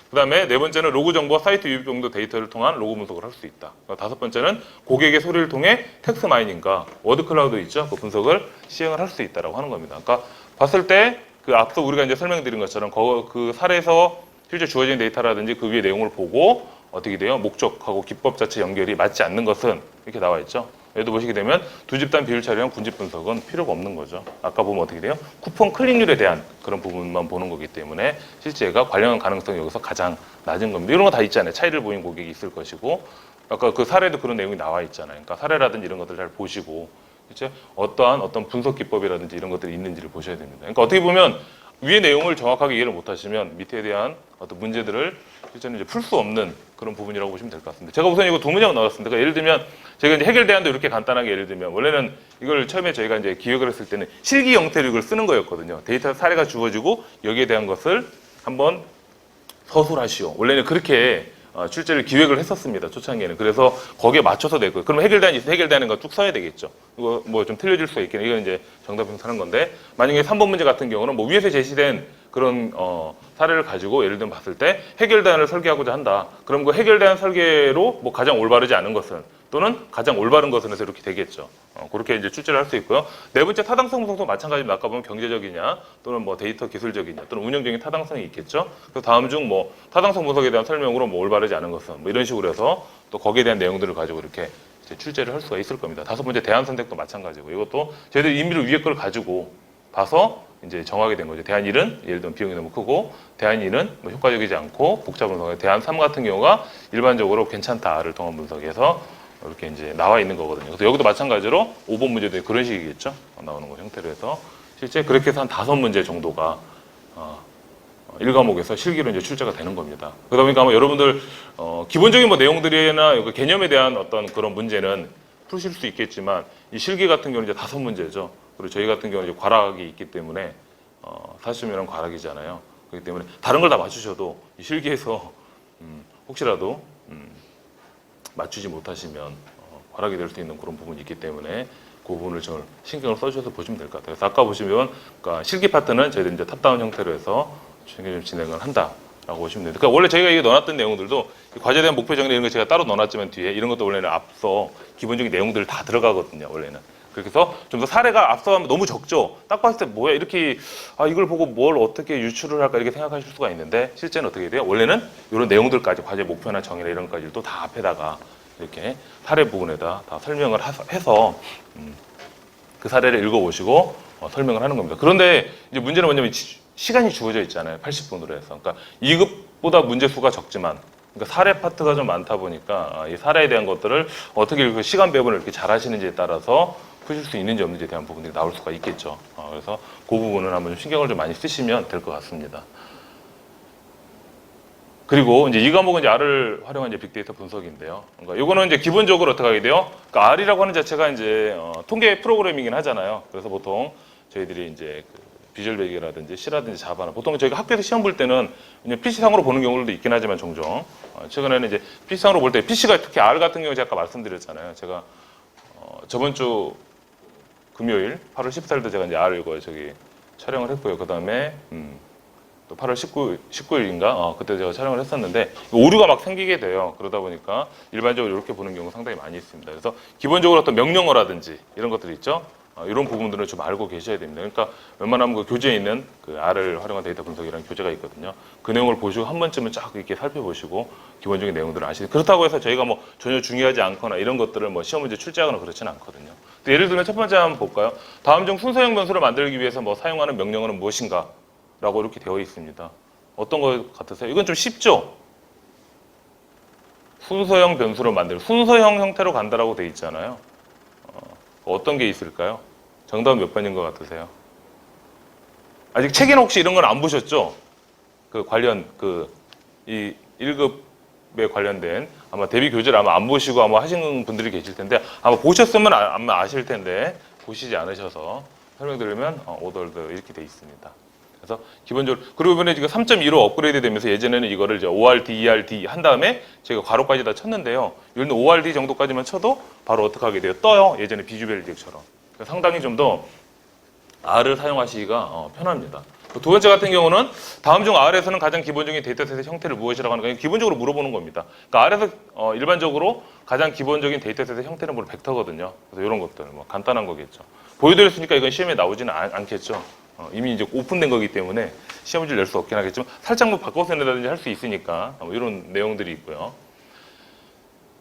그 다음에 네 번째는 로그 정보와 사이트 유입 정도 데이터를 통한 로그 분석을 할 수 있다. 다섯 번째는 고객의 소리를 통해 텍스트 마이닝과 워드 클라우드 있죠. 그 분석을 시행을 할 수 있다라고 하는 겁니다. 그러니까 봤을 때 그 앞서 우리가 이제 설명드린 것처럼 그 사례에서 실제 주어진 데이터라든지 그 위의 내용을 보고 어떻게 돼요? 목적하고 기법 자체 연결이 맞지 않는 것은 이렇게 나와 있죠. 얘도 보시게 되면 두 집단 비율 차례형 군집 분석은 필요가 없는 거죠. 아까 보면 어떻게 돼요? 쿠폰 클릭률에 대한 그런 부분만 보는 거기 때문에 실제 얘가 관련한 가능성이 여기서 가장 낮은 겁니다. 이런 거 다 있잖아요. 차이를 보인 고객이 있을 것이고 아까 그 사례도 그런 내용이 나와 있잖아요. 그러니까 사례라든지 이런 것들 잘 보시고 실제 어떤 분석 기법이라든지 이런 것들이 있는지를 보셔야 됩니다. 그러니까 어떻게 보면 위의 내용을 정확하게 이해를 못하시면 밑에 대한 어떤 문제들을 실제는 이제 풀 수 없는 그런 부분이라고 보시면 될 것 같습니다. 제가 우선 이거 두 문제가 나왔습니다. 그러니까 예를 들면 제가 이제 해결 대안도 이렇게 간단하게 예를 들면 원래는 이걸 처음에 저희가 이제 기획을 했을 때는 실기 형태로 이걸 쓰는 거였거든요. 데이터 사례가 주어지고 여기에 대한 것을 한번 서술하시오. 원래는 그렇게 출제를 기획을 했었습니다. 초창기에는. 그래서 거기에 맞춰서 낼 거예요. 그럼 해결대안이 있으면 해결대안인 거 쭉 써야 되겠죠. 이거 뭐 좀 틀려질 수가 있겠네. 이건 이제 정답 분석하는 건데 만약에 3번 문제 같은 경우는 뭐 위에서 제시된 그런 사례를 가지고 예를 들면 봤을 때 해결대안을 설계하고자 한다. 그럼 그 해결대안 설계로 뭐 가장 올바르지 않은 것은 또는 가장 올바른 것은 해서 이렇게 되겠죠. 그렇게 이제 출제를 할 수 있고요. 네 번째 타당성 분석도 마찬가지로 아까 보면 경제적이냐 또는 뭐 데이터 기술적이냐 또는 운영적인 타당성이 있겠죠. 그래서 다음 중 뭐 타당성 분석에 대한 설명으로 뭐 올바르지 않은 것은 뭐 이런 식으로 해서 또 거기에 대한 내용들을 가지고 이렇게 이제 출제를 할 수가 있을 겁니다. 다섯 번째 대안 선택도 마찬가지고 이것도 저희들이 임의로 위에 걸 가지고 봐서 이제 정하게 된 거죠. 대안 1은 예를 들면 비용이 너무 크고 대안 2는 뭐 효과적이지 않고 복잡 분석. 대안 3 같은 경우가 일반적으로 괜찮다를 통한 분석에서 이렇게 이제 나와 있는 거거든요. 그래서 여기도 마찬가지로 5번 문제도 그런 식이겠죠. 나오는 거 형태로 해서 실제 그렇게 해서 한 5문제 정도가 1과목에서 실기로 이제 출제가 되는 겁니다. 그러다 보니까 아마 여러분들 기본적인 뭐 내용들이나 개념에 대한 어떤 그런 문제는 푸실 수 있겠지만 이 실기 같은 경우는 이제 5문제죠. 그리고 저희 같은 경우는 이제 과락이 있기 때문에 40점이란 과락이잖아요. 그렇기 때문에 다른 걸 다 맞추셔도 이 실기에서 혹시라도 맞추지 못하시면 과락이 될 수 있는 그런 부분이 있기 때문에 그 부분을 좀 신경을 써주셔서 보시면 될 것 같아요. 그래서 아까 보시면 그러니까 실기 파트는 저희들이 이제 탑다운 형태로 해서 좀 진행을 한다라고 보시면 됩니다. 그러니까 원래 저희가 이게 넣어놨던 내용들도 과제에 대한 목표 정리 이런 거 제가 따로 넣어놨지만 뒤에 이런 것도 원래는 앞서 기본적인 내용들 다 들어가거든요. 원래는. 그래서 좀 더 사례가 앞서 하면 너무 적죠. 딱 봤을 때 뭐야 이렇게 이걸 보고 뭘 어떻게 유출을 할까 이렇게 생각하실 수가 있는데 실제는 어떻게 돼요? 원래는 이런 내용들까지 과제 목표나 정의나 이런 것까지도 다 앞에다가 이렇게 사례 부분에다 다 설명을 해서 그 사례를 읽어보시고 설명을 하는 겁니다. 그런데 이제 문제는 뭐냐면 시간이 주어져 있잖아요. 80분으로 해서. 그러니까 2급보다 문제 수가 적지만 그러니까 사례 파트가 좀 많다 보니까 이 사례에 대한 것들을 어떻게 시간 배분을 이렇게 잘 하시는지에 따라서 푸실 수 있는지 없는지에 대한 부분들이 나올 수가 있겠죠. 그래서 그 부분은 한번 좀 신경을 좀 많이 쓰시면 될 것 같습니다. 그리고 이제 이 과목은 이제 R을 활용한 이제 빅데이터 분석인데요. 그러니까 이거는 이제 기본적으로 어떻게 하게 돼요? 그러니까 R이라고 하는 자체가 이제 통계 프로그래밍이긴 하잖아요. 그래서 보통 저희들이 이제 비주얼 베이직이라든지 C라든지 자바나 보통 저희가 학교에서 시험 볼 때는 그냥 PC상으로 보는 경우도 있긴 하지만 종종 최근에는 이제 PC상으로 볼 때 PC가 특히 R 같은 경우 제가 아까 말씀드렸잖아요. 제가 저번 주 금요일 8월 14일도 제가 이제 R 이거 저기 촬영을 했고요. 그 다음에 또 8월 19일인가 그때 제가 촬영을 했었는데 오류가 막 생기게 돼요. 그러다 보니까 일반적으로 이렇게 보는 경우 상당히 많이 있습니다. 그래서 기본적으로 어떤 명령어라든지 이런 것들이 있죠. 이런 부분들을 좀 알고 계셔야 됩니다. 그러니까 웬만하면 그 교재에 있는 그 R을 활용한 데이터 분석이라는 교재가 있거든요. 그 내용을 보시고 한 번쯤은 쫙 이렇게 살펴보시고 기본적인 내용들을 아시는. 그렇다고 해서 저희가 뭐 전혀 중요하지 않거나 이런 것들을 뭐 시험 문제 출제하거나 그렇지는 않거든요. 예를 들면 첫 번째 한번 볼까요? 다음 중 순서형 변수를 만들기 위해서 뭐 사용하는 명령어는 무엇인가? 라고 이렇게 되어 있습니다. 어떤 것 같으세요? 이건 좀 쉽죠? 순서형 변수를 만들 순서형 형태로 간다라고 되어 있잖아요. 어떤 게 있을까요? 정답은 몇 번인 것 같으세요? 아직 책에는 혹시 이런 건 안 보셨죠? 그 관련 이 1급에 관련된 아마 대비 교재를 아마 안 보시고 아마 하시는 분들이 계실 텐데 아마 보셨으면 아마 아실 텐데 보시지 않으셔서 설명드리면 오더월드 이렇게 돼 있습니다. 그래서 기본적으로 그리고 이번에 지금 3.2로 업그레이드 되면서 예전에는 이거를 이제 ORD, ERD 한 다음에 제가 괄호까지 다 쳤는데요. 예를 들면 ORD 정도까지만 쳐도 바로 어떻게 하게 돼요? 떠요. 예전에 비주얼 베이직처럼. 상당히 좀 더 R을 사용하시기가 편합니다. 두 번째 같은 경우는 다음 중 R에서는 가장 기본적인 데이터셋의 형태를 무엇이라고 하는 거예요? 기본적으로 물어보는 겁니다. 그러니까 R에서 일반적으로 가장 기본적인 데이터셋의 형태는 바로 벡터거든요. 그래서 이런 것들 뭐 간단한 거겠죠. 보여드렸으니까 이건 시험에 나오지는 않겠죠. 이미 이제 오픈된 거기 때문에 시험 문제를 낼 수 없긴 하겠지만 살짝 뭐 바꿔서 낸다든지 할 수 있으니까 이런 내용들이 있고요.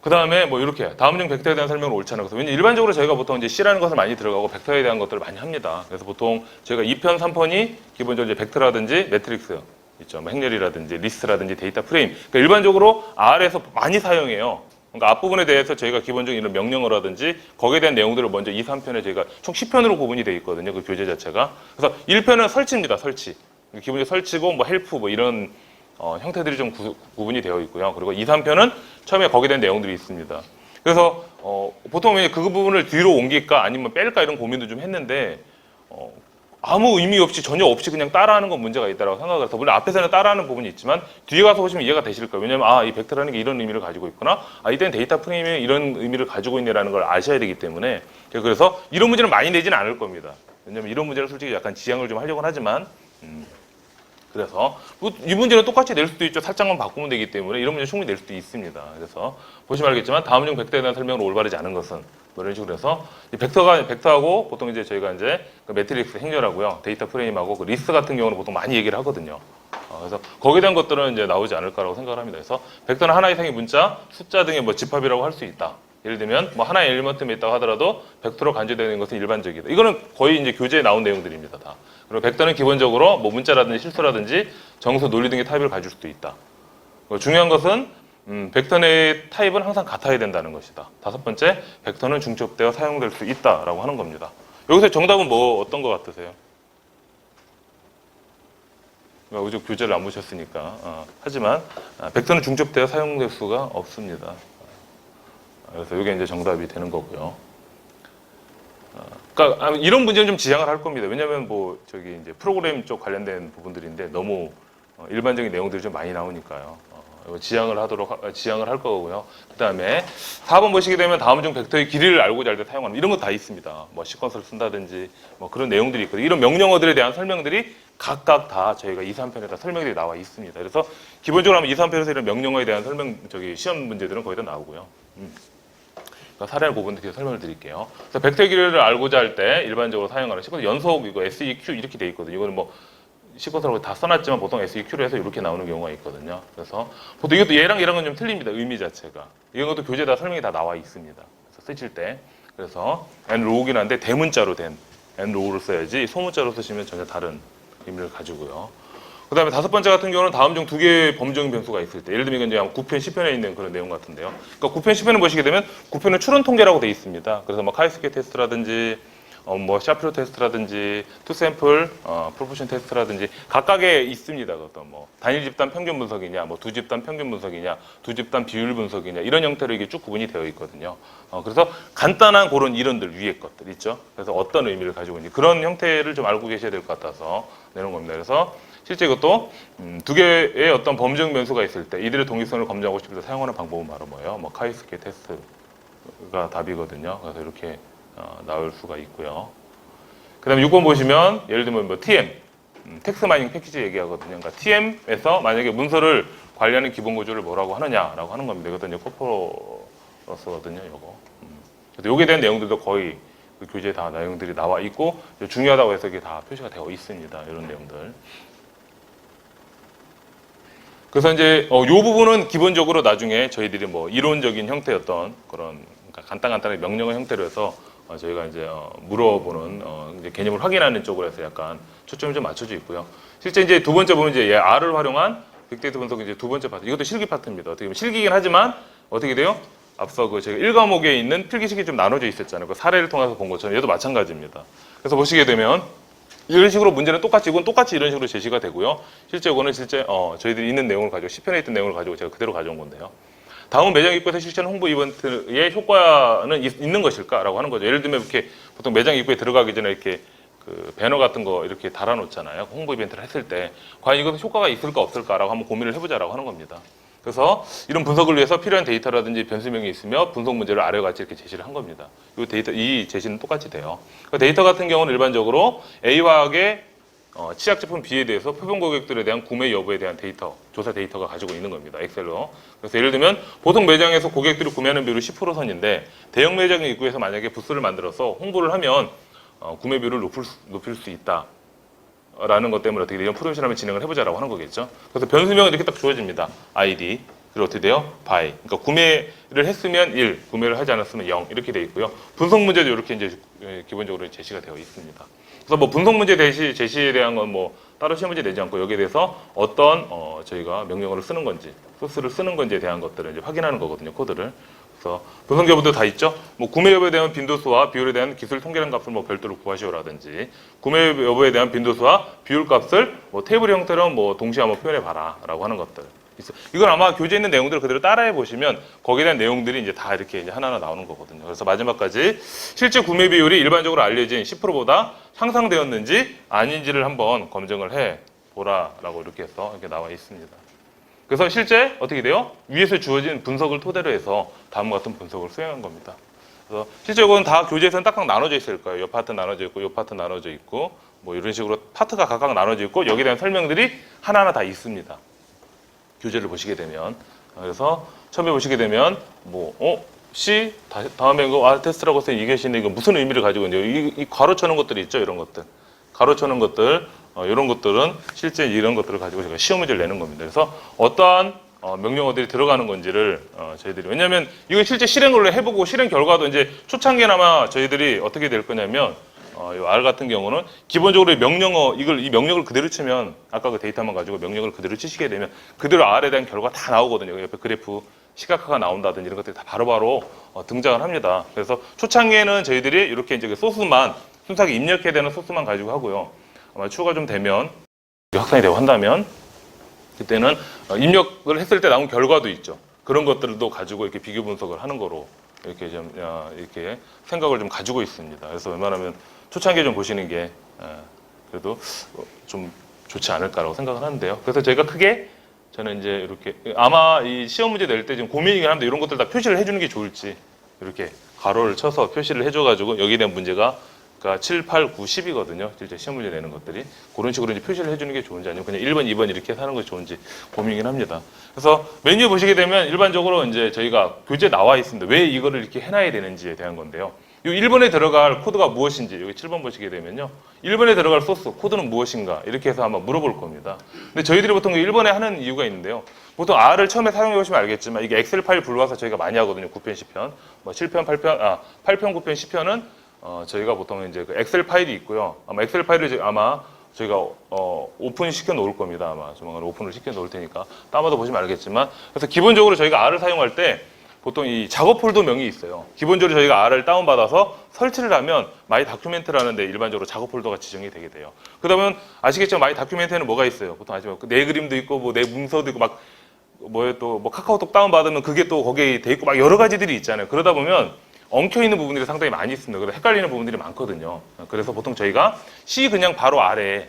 그 다음에 뭐 이렇게 다음 중 벡터에 대한 설명을 옳지 않은 것은 왜냐면 일반적으로 저희가 보통 이제 C라는 것을 많이 들어가고 벡터에 대한 것들을 많이 합니다. 그래서 보통 저희가 2편, 3편이 기본적으로 이제 벡터라든지 매트릭스 있죠. 뭐 행렬이라든지 리스트라든지 데이터 프레임. 그러니까 일반적으로 R에서 많이 사용해요. 그러니까 앞부분에 대해서 저희가 기본적인 이런 명령어라든지 거기에 대한 내용들을 먼저 2, 3편에 저희가 총 10편으로 구분이 되어 있거든요. 그 교재 자체가. 그래서 1편은 설치입니다. 설치. 기본적으로 설치고 뭐 헬프 뭐 이런 형태들이 좀 구분이 되어 있고요. 그리고 2, 3편은 처음에 거기에 대한 내용들이 있습니다. 그래서 보통 그 부분을 뒤로 옮길까 아니면 뺄까 이런 고민도 좀 했는데 아무 의미 없이 전혀 없이 그냥 따라하는 건 문제가 있다고 생각을 해서 물론 앞에서는 따라하는 부분이 있지만 뒤에 가서 보시면 이해가 되실 거예요. 왜냐하면 이 벡터라는 게 이런 의미를 가지고 있구나. 이때는 데이터 프레임이 이런 의미를 가지고 있네라는 걸 아셔야 되기 때문에 그래서 이런 문제는 많이 내지는 않을 겁니다. 왜냐하면 이런 문제를 솔직히 약간 지양을 좀 하려고 하지만 그래서 이 문제는 똑같이 낼 수도 있죠. 살짝만 바꾸면 되기 때문에 이런 문제 충분히 낼 수도 있습니다. 그래서 보시면 알겠지만 다음 중 벡터에 대한 설명을 올바르지 않은 것은 뭐 이런 식으로 해서 이 벡터하고 보통 이제 저희가 이제 그 매트릭스 행렬하고요, 데이터 프레임하고 그 리스트 같은 경우는 보통 많이 얘기를 하거든요. 그래서 거기에 대한 것들은 이제 나오지 않을 거라고 생각을 합니다. 그래서 벡터는 하나 이상의 문자, 숫자 등의 뭐 집합이라고 할 수 있다. 예를 들면 뭐 하나의 엘리먼트만 있다고 하더라도 벡터로 간주되는 것은 일반적이다. 이거는 거의 이제 교재에 나온 내용들입니다. 다. 그리고 벡터는 기본적으로 뭐 문자라든지 실수라든지 정수, 논리 등의 타입을 가질 수도 있다. 중요한 것은 벡터 내의 타입은 항상 같아야 된다는 것이다. 다섯 번째, 벡터는 중첩되어 사용될 수 있다라고 하는 겁니다. 여기서 정답은 뭐 어떤 것 같으세요? 우juk 교재를 안 보셨으니까. 하지만 벡터는 중첩되어 사용될 수가 없습니다. 그래서 이게 이제 정답이 되는 거고요. 그러니까 이런 문제는 좀 지양을 할 겁니다. 왜냐하면 뭐 저기 이제 프로그램 쪽 관련된 부분들인데 너무 일반적인 내용들이 좀 많이 나오니까요. 이거 지양을 할 거고요. 그 다음에 4번 보시게 되면 다음 중 벡터의 길이를 알고자 할 때 사용하는 이런 거 다 있습니다. 뭐 시퀀서를 쓴다든지 뭐 그런 내용들이 있거든요. 이런 명령어들에 대한 설명들이 각각 다 저희가 2, 3편에 다 설명들이 나와 있습니다. 그래서 기본적으로 하면 2, 3편에서 이런 명령어에 대한 시험 문제들은 거의 다 나오고요. 그러니까 사례를 보분해서 설명을 드릴게요. 그래서 벡터의 길이를 알고자 할 때 일반적으로 사용하는 시퀀서 연속 이거 SEQ 이렇게 돼 있거든요. 이거는 뭐 시퀀서라고 다 써놨지만 보통 SEQ로 해서 이렇게 나오는 경우가 있거든요. 그래서 보통 이것도 얘랑 얘랑은 좀 틀립니다. 의미 자체가. 이런 것도 교재에 다 설명이 다 나와 있습니다. 그래서 쓰실 때. 그래서 nrow긴 한데 대문자로 된 nrow를 써야지 소문자로 쓰시면 전혀 다른 의미를 가지고요. 그 다음에 다섯 번째 같은 경우는 다음 중 두 개의 범정인 변수가 있을 때 예를 들면 이제 9편, 10편에 있는 그런 내용 같은데요. 그러니까 9편, 10편을 보시게 되면 9편은 추론 통계라고 돼 있습니다. 그래서 뭐 카이스케 테스트라든지 뭐 샤프로 테스트라든지 투샘플 프로포션 테스트라든지 각각에 있습니다. 어떤 뭐 단일 집단 평균 분석이냐, 뭐 두 집단 평균 분석이냐, 두 집단 비율 분석이냐 이런 형태로 이게 쭉 구분이 되어 있거든요. 그래서 간단한 그런 이론들 위에 것들 있죠. 그래서 어떤 의미를 가지고 있는지 그런 형태를 좀 알고 계셔야 될 것 같아서 내놓은 겁니다. 그래서 실제 이것도 두 개의 어떤 범정 변수가 있을 때 이들의 동일성을 검증하고 싶을 때 사용하는 방법은 바로 뭐예요? 뭐 카이스케 테스트가 답이거든요. 그래서 이렇게 나올 수가 있고요. 그 다음에 6번 보시면 예를 들면 뭐 TM, 텍스트 마이닝 패키지 얘기하거든요. 그러니까 TM에서 만약에 문서를 관리하는 기본 구조를 뭐라고 하느냐라고 하는 겁니다. 이것도 이제 코퍼러스거든요. 요거. 그래서 요게 대한 내용들도 거의 그 교재에 다 내용들이 나와 있고 중요하다고 해서 이게 다 표시가 되어 있습니다. 이런 내용들. 그래서 이제 요 부분은 기본적으로 나중에 저희들이 뭐 이론적인 형태였던 그런 그러니까 간단하게 명령어 형태로 해서 저희가 이제 물어보는 이제 개념을 확인하는 쪽으로 해서 약간 초점이 좀 맞춰져 있고요. 실제 이제 두 번째 보면 이제 R을 활용한 빅데이터 분석 이제 두 번째 파트. 이것도 실기 파트입니다. 어떻게 보면 실기긴 하지만 어떻게 돼요? 앞서 그 제가 1과목에 있는 필기식이 좀 나눠져 있었잖아요. 그 사례를 통해서 본 것처럼 얘도 마찬가지입니다. 그래서 보시게 되면 이런 식으로 문제는 똑같이 이건 똑같이 이런 식으로 제시가 되고요. 실제 이거는 실제 저희들이 있는 내용을 가지고 시편에 있던 내용을 가지고 제가 그대로 가져온 건데요. 다음 매장 입구에서 실시하는 홍보 이벤트의 효과는 있는 것일까라고 하는 거죠. 예를 들면 이렇게 보통 매장 입구에 들어가기 전에 이렇게 그 배너 같은 거 이렇게 달아놓잖아요. 홍보 이벤트를 했을 때 과연 이것은 효과가 있을까 없을까라고 한번 고민을 해보자라고 하는 겁니다. 그래서 이런 분석을 위해서 필요한 데이터라든지 변수명이 있으며 분석 문제를 아래와 같이 이렇게 제시를 한 겁니다. 이 제시는 똑같이 돼요. 그 데이터 같은 경우는 일반적으로 A화학의 치약 제품 B에 대해서 표본 고객들에 대한 구매 여부에 대한 데이터, 조사 데이터가 가지고 있는 겁니다. 엑셀로. 그래서 예를 들면 보통 매장에서 고객들이 구매하는 비율이 10% 선인데 대형 매장의 입구에서 만약에 부스를 만들어서 홍보를 하면 구매 비율을 높일 수 있다. 라는 것 때문에 어떻게 돼요? 프로젝트 한번 진행을 해보자라고 하는 거겠죠. 그래서 변수명은 이렇게 딱 주어집니다. ID. 그리고 어떻게 돼요? by. 그러니까 구매를 했으면 1, 구매를 하지 않았으면 0 이렇게 돼 있고요. 분석 문제도 이렇게 이제 기본적으로 제시가 되어 있습니다. 그래서 뭐 분석 문제 제시에 대한 건 뭐 따로 시험 문제 내지 않고 여기에 대해서 어떤 저희가 명령어를 쓰는 건지, 소스를 쓰는 건지에 대한 것들을 이제 확인하는 거거든요. 코드를. 그래서 분석 여부도 다 있죠. 뭐 구매 여부에 대한 빈도수와 비율에 대한 기술 통계량 값을 뭐 별도로 구하시오라든지 구매 여부에 대한 빈도수와 비율 값을 뭐 테이블 형태로 뭐 동시에 한번 표현해 봐라라고 하는 것들. 이건 아마 교재에 있는 내용들을 그대로 따라해 보시면 거기에 대한 내용들이 이제 다 이렇게 이제 하나하나 나오는 거거든요. 그래서 마지막까지 실제 구매 비율이 일반적으로 알려진 10%보다 상상되었는지 아닌지를 한번 검증을 해 보라라고 이렇게 해서 이렇게 나와 있습니다. 그래서 실제 어떻게 돼요? 위에서 주어진 분석을 토대로 해서 다음과 같은 분석을 수행한 겁니다. 그래서 실제 이건 다 교재에서는 딱딱 나눠져 있을 거예요. 이 파트 나눠져 있고, 이 파트 나눠져 있고, 뭐 이런 식으로 파트가 각각 나눠져 있고 여기에 대한 설명들이 하나하나 다 있습니다. 교재를 보시게 되면. 그래서 처음에 보시게 되면 C 다음에 이거 테스트라고 해서 이게 C인데 이거 무슨 의미를 가지고 있는지 이 가로쳐는 것들이 있죠. 이런 것들. 가로쳐는 것들 이런 것들은 실제 이런 것들을 가지고 제가 시험 문제를 내는 겁니다. 그래서 어떠한 명령어들이 들어가는 건지를 저희들이 왜냐하면 이건 실제 실행을 해보고 실행 결과도 이제 초창기에나마 저희들이 어떻게 될 거냐면 이 R 같은 경우는 기본적으로 이 명령을 그대로 치면 아까 그 데이터만 가지고 명령을 그대로 치시게 되면 그대로 R에 대한 결과 다 나오거든요. 옆에 그래프 시각화가 나온다든지 이런 것들이 다 바로바로 등장을 합니다. 그래서 초창기에는 저희들이 이렇게 이제 그 소스만 순수하게 입력해야 되는 소스만 가지고 하고요. 아마 추가 좀 되면 확산이 되고 한다면 그때는 입력을 했을 때 나온 결과도 있죠. 그런 것들도 가지고 이렇게 비교 분석을 하는 거로 이렇게 좀 이렇게 생각을 좀 가지고 있습니다. 그래서 웬만하면 초창기에 좀 보시는 게 그래도 좀 좋지 않을까라고 생각을 하는데요. 그래서 저희가 크게 저는 이제 이렇게 아마 이 시험 문제 낼 때 지금 고민이긴 한데 이런 것들 다 표시를 해주는 게 좋을지 이렇게 가로를 쳐서 표시를 해줘가지고 여기에 대한 문제가 그러니까 7, 8, 9, 10이거든요. 실제 시험 문제 내는 것들이. 그런 식으로 이제 표시를 해주는 게 좋은지 아니면 그냥 1번, 2번 이렇게 해서 하는 것이 좋은지 고민이긴 합니다. 그래서 메뉴 보시게 되면 일반적으로 이제 저희가 교재에 나와 있습니다. 왜 이거를 이렇게 해놔야 되는지에 대한 건데요. 이 1번에 들어갈 코드가 무엇인지 여기 7번 보시게 되면요. 1번에 들어갈 소스, 코드는 무엇인가 이렇게 해서 한번 물어볼 겁니다. 근데 저희들이 보통 1번에 하는 이유가 있는데요. 보통 R을 처음에 사용해 보시면 알겠지만 이게 엑셀 파일 불러와서 저희가 많이 하거든요. 9편, 10편. 뭐 7편, 8편, 8편, 9편, 10편은 저희가 보통 이제 그 엑셀 파일이 있고요. 아마 엑셀 파일을 아마 저희가 오픈 시켜 놓을 겁니다. 아마 조만간 오픈을 시켜 놓을 테니까 다운받아 보시면 알겠지만 그래서 기본적으로 저희가 R을 사용할 때 보통 이 작업 폴더명이 있어요. 기본적으로 저희가 R을 다운받아서 설치를 하면 마이 다큐멘트라는 데 일반적으로 작업 폴더가 지정이 되게 돼요. 그러면 아시겠죠? 마이 다큐멘트에는 뭐가 있어요? 보통 아시면 내 그림도 있고 뭐 내 문서도 있고 막 뭐에 또 뭐 카카오톡 다운받으면 그게 또 거기에 돼 있고 막 여러 가지들이 있잖아요. 그러다 보면 엉켜 있는 부분들이 상당히 많이 있습니다. 그래서 헷갈리는 부분들이 많거든요. 그래서 보통 저희가 C 그냥 바로 아래에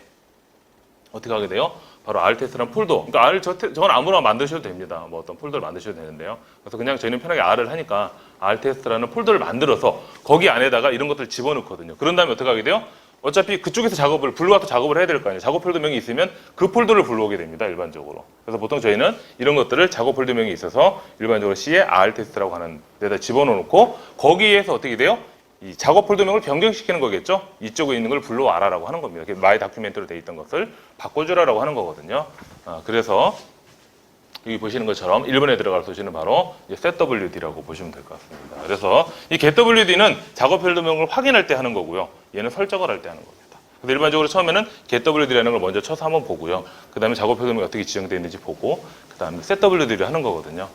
어떻게 하게 돼요? 바로 R 테스트라는 폴더. 그러니까 R 저건 아무나 만드셔도 됩니다. 뭐 어떤 폴더를 만드셔도 되는데요. 그래서 그냥 저희는 편하게 R을 하니까 R 테스트라는 폴더를 만들어서 거기 안에다가 이런 것들을 집어넣거든요. 그런 다음에 어떻게 하게 돼요? 어차피 그쪽에서 불러와서 작업을 해야 될 거 아니에요. 작업 폴더명이 있으면 그 폴더를 불러오게 됩니다. 일반적으로. 그래서 보통 저희는 이런 것들을 작업 폴더명이 있어서 일반적으로 C에 R 테스트라고 하는 데다 집어넣고 거기에서 어떻게 돼요? 이 작업 폴더명을 변경시키는 거겠죠? 이쪽에 있는 걸 불러와라라고 하는 겁니다. 마이 다큐멘트로 돼 있던 것을 바꿔주라라고 하는 거거든요. 그래서 여기 보시는 것처럼 1번에 들어갈 소지는 바로 setWD라고 보시면 될 것 같습니다. 그래서 이 getWD는 작업 폴더명을 확인할 때 하는 거고요. 얘는 설정을 할 때 하는 겁니다. 그래서 일반적으로 처음에는 getWD라는 걸 먼저 쳐서 한번 보고요. 그 다음에 작업 폴더명이 어떻게 지정되어 있는지 보고 그 다음에 setWD를 하는 거거든요.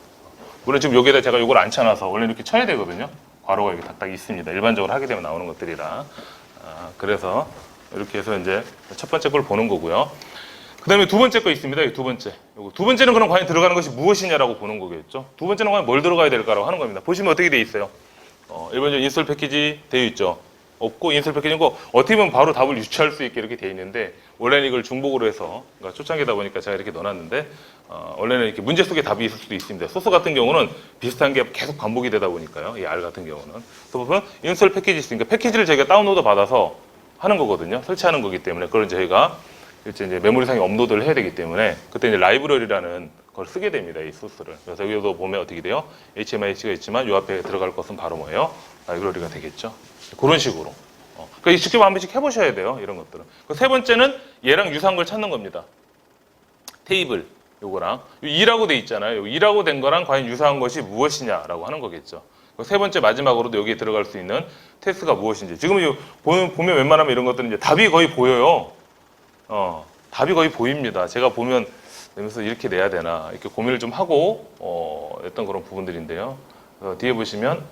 물론 지금 여기에다 제가 이걸 안 쳐놔서 원래 이렇게 쳐야 되거든요. 괄호가 여기 딱딱 있습니다. 일반적으로 하게 되면 나오는 것들이라. 그래서 이렇게 해서 이제 첫 번째 걸 보는 거고요. 그 다음에 두 번째 거 있습니다. 이 두 번째. 두 번째는 그럼 과연 들어가는 것이 무엇이냐라고 보는 거겠죠. 두 번째는 과연 뭘 들어가야 될까라고 하는 겁니다. 보시면 어떻게 돼 있어요? 일반적으로 인스톨 패키지 되어 있죠. 없고 인스톨 패키지는 거 어떻게 보면 바로 답을 유추할 수 있게 이렇게 되어 있는데 원래는 이걸 중복으로 해서 그러니까 초창기다 보니까 제가 이렇게 넣어놨는데 원래는 이렇게 문제 속에 답이 있을 수도 있습니다. 소스 같은 경우는 비슷한 게 계속 반복이 되다 보니까요. 이 R 같은 경우는. 그래서 보면 인스톨 패키지 있으니까 패키지를 저희가 다운로드 받아서 하는 거거든요. 설치하는 거기 때문에 그걸 저희가 이제 메모리상에 업로드를 해야 되기 때문에 그때 이제 라이브러리라는 걸 쓰게 됩니다. 이 소스를. 그래서 여기도 보면 어떻게 돼요? HMIC가 있지만 이 앞에 들어갈 것은 바로 뭐예요? 라이브러리가 되겠죠. 그런 식으로. 그러니까 직접 한 번씩 해보셔야 돼요. 이런 것들은. 세 번째는 얘랑 유사한 걸 찾는 겁니다. 테이블 요거랑 2라고 돼 있잖아요. 2라고 된 거랑 과연 유사한 것이 무엇이냐라고 하는 거겠죠. 세 번째 마지막으로도 여기에 들어갈 수 있는 테스트가 무엇인지. 지금 보면 웬만하면 이런 것들은 이제 답이 거의 보여요. 답이 거의 보입니다. 제가 보면 내면서 이렇게 내야 되나 이렇게 고민을 좀 하고 했던 그런 부분들인데요. 뒤에 보시면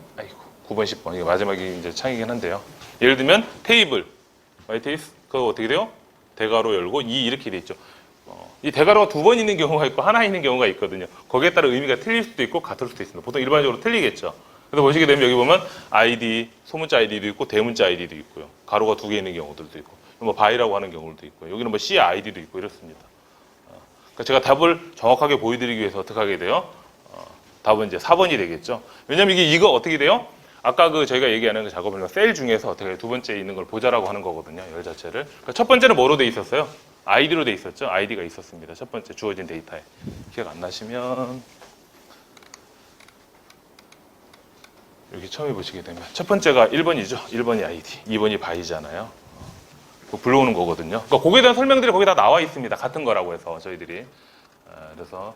9번, 10번 이게 마지막이 이제 창이긴 한데요. 예를 들면 테이블, 마이테이스 그거 어떻게 돼요? 대괄호 열고 2 이렇게 돼 있죠. 이 대괄호가 두 번 있는 경우가 있고 하나 있는 경우가 있거든요. 거기에 따라 의미가 틀릴 수도 있고 같을 수도 있습니다. 보통 일반적으로 틀리겠죠. 그래서 보시게 되면 여기 보면 ID, 소문자 ID도 있고 대문자 ID도 있고요. 가로가 두 개 있는 경우들도 있고 뭐 바이라고 하는 경우도 있고요. 여기는 뭐 C ID도 있고 이렇습니다. 그러니까 제가 답을 정확하게 보여드리기 위해서 어떻게 하게 돼요? 답은 이제 4번이 되겠죠. 왜냐면 이거 어떻게 돼요? 아까 저희가 얘기하는 그 작업을 셀 중에서 어떻게 두 번째 있는 걸 보자라고 하는 거거든요. 열 자체를. 그러니까 첫 번째는 뭐로 돼 있었어요? ID로 돼 있었죠. ID가 있었습니다. 첫 번째 주어진 데이터에. 기억 안 나시면 여기 처음에 보시게 되면 첫 번째가 1번이죠. 1번이 ID, 2번이 바이잖아요. 불러오는 거거든요. 그러니까 거기에 대한 설명들이 거기 다 나와 있습니다. 같은 거라고 해서 저희들이. 그래서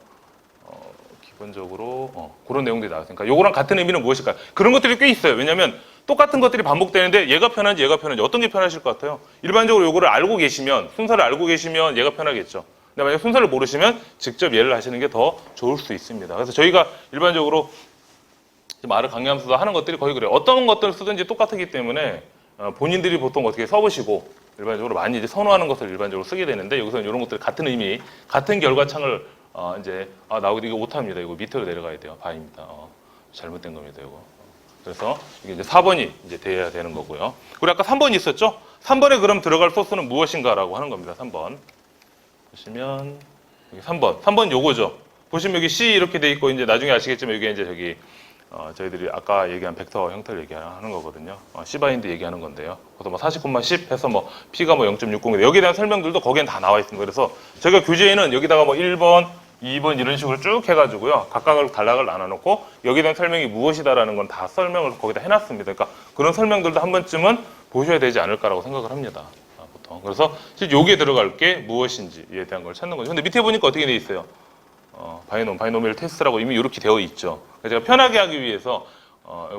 기본적으로 그런 내용들이 나왔으니까 요거랑 같은 의미는 무엇일까요? 그런 것들이 꽤 있어요. 왜냐하면 똑같은 것들이 반복되는데 얘가 편한지 얘가 편한지 어떤 게 편하실 것 같아요? 일반적으로 요거를 알고 계시면 순서를 알고 계시면 얘가 편하겠죠. 근데 만약 순서를 모르시면 직접 얘를 하시는 게 더 좋을 수 있습니다. 그래서 저희가 일반적으로 말을 강요하면서 하는 것들이 거의 그래요. 어떤 것들을 쓰든지 똑같기 때문에 본인들이 보통 어떻게 써보시고 일반적으로 많이 이제 선호하는 것을 일반적으로 쓰게 되는데 여기서는 이런 것들 같은 의미, 같은 결과창을 이제 나오게 이거 오타입니다. 이거 밑으로 내려가야 돼요. 바입니다. 잘못된 겁니다. 이거. 그래서 이게 이제 4번이 이제 돼야 되는 거고요. 그리고 아까 3번이 있었죠? 3번에 그럼 들어갈 소스는 무엇인가라고 하는 겁니다. 3번 보시면 여기 3번 요거죠. 보시면 여기 C 이렇게 돼 있고 이제 나중에 아시겠지만 이게 이제 저기 저희들이 아까 얘기한 벡터 형태를 얘기하는 거거든요. C바인드 얘기하는 건데요. 그래서 뭐 40,10 해서 뭐 P가 뭐 0.60인데 여기에 대한 설명들도 거기엔 다 나와 있습니다. 그래서 저희가 교재에는 여기다가 뭐 1번, 2번 이런 식으로 쭉 해가지고요. 각각을 단락을 나눠놓고 여기에 대한 설명이 무엇이다라는 건 다 설명을 거기다 해놨습니다. 그러니까 그런 설명들도 한 번쯤은 보셔야 되지 않을까라고 생각을 합니다. 보통. 그래서 실제 여기에 들어갈 게 무엇인지에 대한 걸 찾는 거죠. 근데 밑에 보니까 어떻게 돼 있어요? 바이노미얼 테스트라고 이미 이렇게 되어 있죠. 제가 편하게 하기 위해서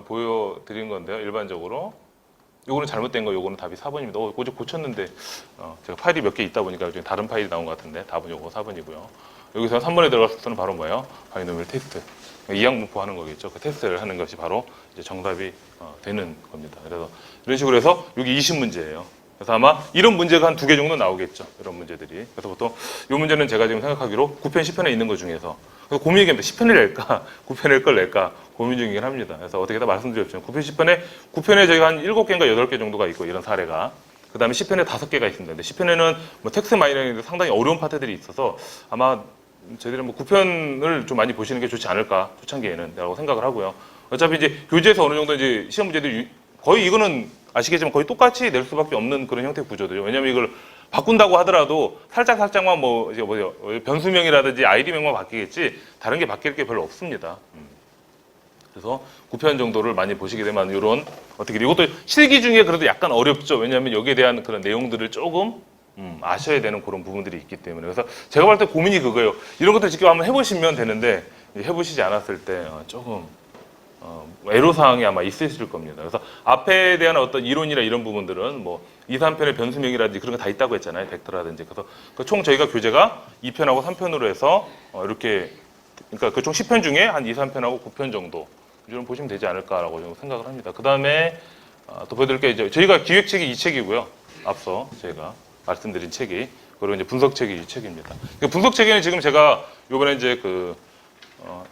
보여드린 건데요. 일반적으로 요거는 잘못된 거, 요거는 답이 4번입니다. 어제 고쳤는데 제가 파일이 몇 개 있다 보니까 다른 파일이 나온 것 같은데 답은 요거 4번이고요. 여기서 3번에 들어갈 수는 바로 뭐예요? 바이노미얼 테스트. 이항분포 하는 거겠죠. 그 테스트를 하는 것이 바로 이제 정답이 되는 겁니다. 그래서 이런 식으로 해서 여기 20문제예요. 그래서 아마 이런 문제가 한 2개 정도 나오겠죠. 이런 문제들이. 그래서 보통 이 문제는 제가 지금 생각하기로 9편, 10편에 있는 것 중에서 그래서 고민이 됩니다. 10편을 낼까, 9편을 걸 낼까 고민 중이긴 합니다. 그래서 어떻게 다 말씀드렸죠. 9편, 10편에 저희가 한 7개인가 8개 정도가 있고 이런 사례가. 그 다음에 10편에 5개가 있습니다. 근데 10편에는 뭐 텍스트 마이너링도 상당히 어려운 파트들이 있어서 아마 저희들은 뭐 9편을 좀 많이 보시는 게 좋지 않을까, 초창기에는 라고 생각을 하고요. 어차피 이제 교재에서 어느 정도 이제 시험 문제들이 거의 이거는 아시겠지만 거의 똑같이 낼 수밖에 없는 그런 형태의 구조들이에요. 왜냐면 이걸 바꾼다고 하더라도 살짝만 뭐 이제 변수명이라든지 아이디명만 바뀌겠지 다른 게 바뀔 게 별로 없습니다. 그래서 9편 정도를 많이 보시게 되면 이런 어떻게 이것도 실기 중에 그래도 약간 어렵죠. 왜냐하면 여기에 대한 그런 내용들을 조금 아셔야 되는 그런 부분들이 있기 때문에. 그래서 제가 볼 때 고민이 그거예요. 이런 것들 직접 한번 해보시면 되는데 해보시지 않았을 때 조금 애로사항이 아마 있으실 겁니다. 그래서 앞에 대한 어떤 이론이나 이런 부분들은 뭐 2, 3편의 변수명이라든지 그런 거 다 있다고 했잖아요. 벡터라든지. 그래서 총 저희가 교재가 2편하고 3편으로 해서 이렇게 그러니까 그 총 10편 중에 한 2, 3편하고 9편 정도 좀 보시면 되지 않을까라고 좀 생각을 합니다. 그 다음에 또 보여드릴 게 이제 저희가 기획책이 이 책이고요. 앞서 제가 말씀드린 책이 그리고 이제 분석책이 이 책입니다. 분석책에는 지금 제가 요번에 이제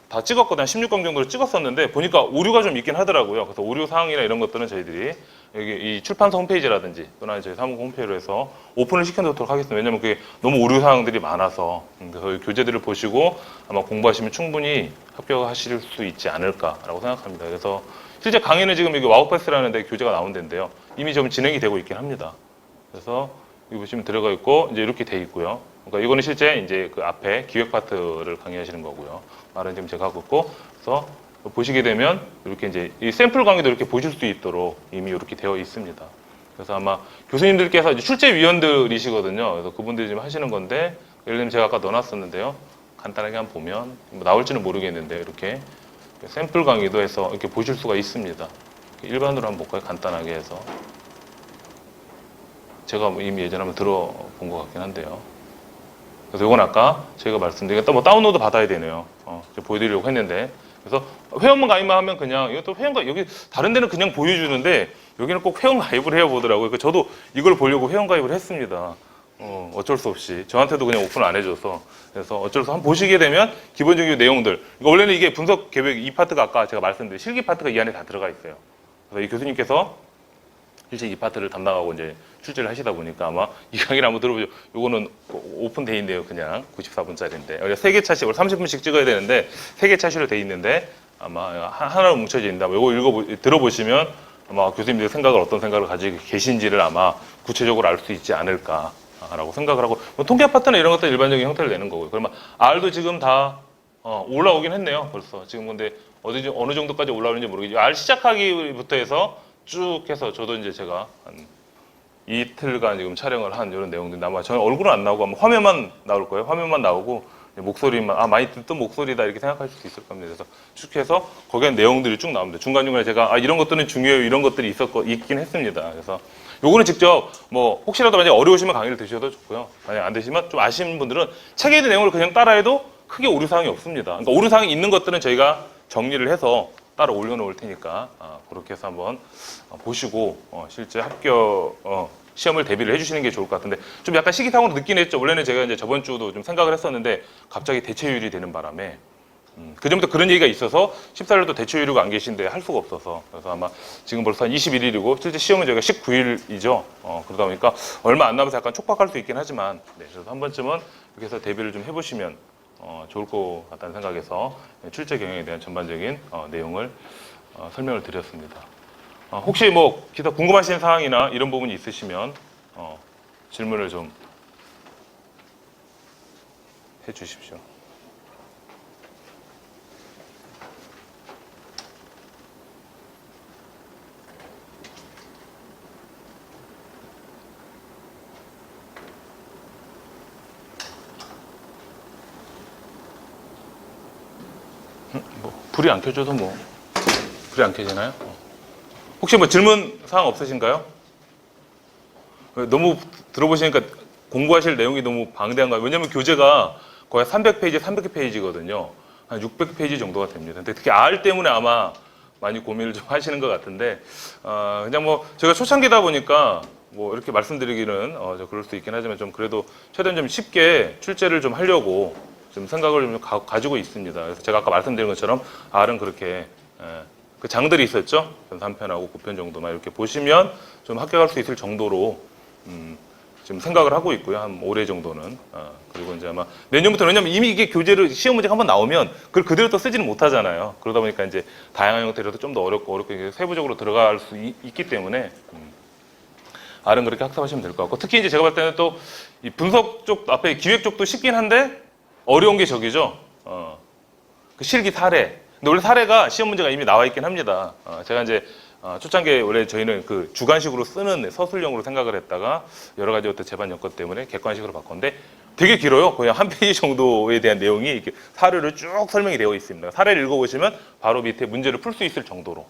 다 찍었거든요. 한 16강 정도를 찍었었는데 보니까 오류가 좀 있긴 하더라고요. 그래서 오류 사항이나 이런 것들은 저희들이 여기 이 출판사 홈페이지라든지 또는 저희 사무국 홈페이지로 해서 오픈을 시켜놓도록 하겠습니다. 왜냐하면 그게 너무 오류 사항들이 많아서 그래서 교재들을 보시고 아마 공부하시면 충분히 합격하실 수 있지 않을까라고 생각합니다. 그래서 실제 강의는 지금 여기 와우패스라는 데 교재가 나온 데인데요. 이미 좀 진행이 되고 있긴 합니다. 그래서 여기 보시면 들어가 있고 이제 이렇게 돼 있고요. 그러니까 이거는 실제 이제 그 앞에 기획 파트를 강의하시는 거고요. 말은 지금 제가 하고 있고, 그래서 보시게 되면 이렇게 이제 이 샘플 강의도 이렇게 보실 수 있도록 이미 이렇게 되어 있습니다. 그래서 아마 교수님들께서 이제 출제위원들이시거든요. 그래서 그분들이 지금 하시는 건데, 예를 들면 제가 아까 넣어놨었는데요. 간단하게 한번 보면 뭐 나올지는 모르겠는데 이렇게 샘플 강의도 해서 이렇게 보실 수가 있습니다. 일반으로 한번 볼까요? 간단하게 해서. 제가 이미 예전에 한번 들어본 것 같긴 한데요. 그래서 이건 아까 저희가 말씀드린 뭐 다운로드 받아야 되네요. 보여드리려고 했는데 그래서 회원만 가입만 하면 그냥 이것도 회원가 여기 다른 데는 그냥 보여주는데 여기는 꼭 회원 가입을 해야 보더라고요. 그러니까 저도 이걸 보려고 회원 가입을 했습니다. 어쩔 수 없이 저한테도 그냥 오픈을 안 해줘서 그래서 어쩔 수 없이 한번 보시게 되면 기본적인 내용들 원래는 이게 분석 계획 이 파트가 아까 제가 말씀드린 실기 파트가 이 안에 다 들어가 있어요. 그래서 이 교수님께서 실제 이 파트를 담당하고 이제 출제를 하시다 보니까 아마 이 강의를 한번 들어보죠. 요거는 오픈돼 있네요. 그냥 94분짜리인데. 3개 차시, 30분씩 찍어야 되는데 3개 차시로 돼 있는데 아마 하나로 뭉쳐져 있다. 요거 들어보시면 아마 교수님들의 생각을 어떤 생각을 가지고 계신지를 아마 구체적으로 알 수 있지 않을까라고 생각을 하고 뭐 통계 파트나 이런 것들 일반적인 형태를 내는 거고요. 그러면 R도 지금 다 올라오긴 했네요. 벌써 지금 근데 어느 정도까지 올라오는지 모르겠죠. R 시작하기부터 해서 쭉 해서 저도 이제 제가 한 이틀간 지금 촬영을 한 이런 내용들 아마 저는 얼굴은 안 나오고 아마 화면만 나올 거예요. 화면만 나오고 목소리만 많이 듣던 목소리다 이렇게 생각하실 수 있을 겁니다. 그래서 쭉 해서 거기에 내용들이 쭉 나옵니다. 중간중간에 제가 이런 것들은 중요해요. 이런 것들이 있긴 했습니다. 그래서 요거는 직접 뭐 혹시라도 만약에 어려우시면 강의를 드셔도 좋고요. 만약 안 되시면 좀 아시는 분들은 책에 있는 내용을 그냥 따라해도 크게 오류사항이 없습니다. 그러니까 오류사항이 있는 것들은 저희가 정리를 해서 따로 올려놓을 테니까 그렇게 해서 한번 보시고 실제 합격 시험을 대비를 해주시는 게 좋을 것 같은데 좀 약간 시기상으로 늦긴 했죠. 원래는 제가 이제 저번 주도 좀 생각을 했었는데 갑자기 대체율이 되는 바람에 그 전부터 그런 얘기가 있어서 14일도 대체율이가 안 계신데 할 수가 없어서 그래서 아마 지금 벌써 한 21일이고 실제 시험은 저희가 19일이죠. 그러다 보니까 얼마 안 남아서 약간 촉박할 수 있긴 하지만 그래서 한 번쯤은 이렇게 해서 대비를 좀 해보시면 좋을 것 같다는 생각에서 출제 경영에 대한 전반적인 내용을 설명을 드렸습니다. 혹시 뭐 기타 궁금하신 사항이나 이런 부분이 있으시면 질문을 좀 해주십시오. 불이 안 켜져도 뭐 불이 안 켜지나요? 혹시 뭐 질문 사항 없으신가요? 너무 들어보시니까 공부하실 내용이 너무 방대한가요? 왜냐면 교재가 거의 300페이지, 300페이지거든요. 한 600페이지 정도가 됩니다. 근데 특히 R 때문에 아마 많이 고민을 좀 하시는 것 같은데, 그냥 뭐 제가 초창기다 보니까 뭐 이렇게 말씀드리기는 저 그럴 수 있긴 하지만 좀 그래도 최대한 좀 쉽게 출제를 좀 하려고 좀 생각을 좀 가지고 있습니다. 그래서 제가 아까 말씀드린 것처럼 R은 그렇게 그 장들이 있었죠. 3편하고 9편 정도만 이렇게 보시면 좀 합격할 수 있을 정도로 지금 생각을 하고 있고요. 한 올해 정도는. 그리고 이제 아마 내년부터, 왜냐면 이미 이게 교재를 시험 문제가 한번 나오면 그걸 그대로 또 쓰지는 못하잖아요. 그러다 보니까 이제 다양한 형태로도 좀 더 어렵고 세부적으로 들어갈 수 있기 때문에 R은 그렇게 학습하시면 될 것 같고, 특히 이제 제가 봤을 때는 또 이 분석 쪽 앞에 기획 쪽도 쉽긴 한데 어려운 게 저기죠. 그 실기 사례. 근데 원래 사례가 시험 문제가 이미 나와 있긴 합니다. 제가 이제 초창기에 원래 저희는 그 주관식으로 쓰는 서술형으로 생각을 했다가 여러 가지 어떤 재반 여건 때문에 객관식으로 바꿨는데 되게 길어요. 거의 한 페이지 정도에 대한 내용이 이렇게 사례를 쭉 설명이 되어 있습니다. 사례를 읽어보시면 바로 밑에 문제를 풀 수 있을 정도로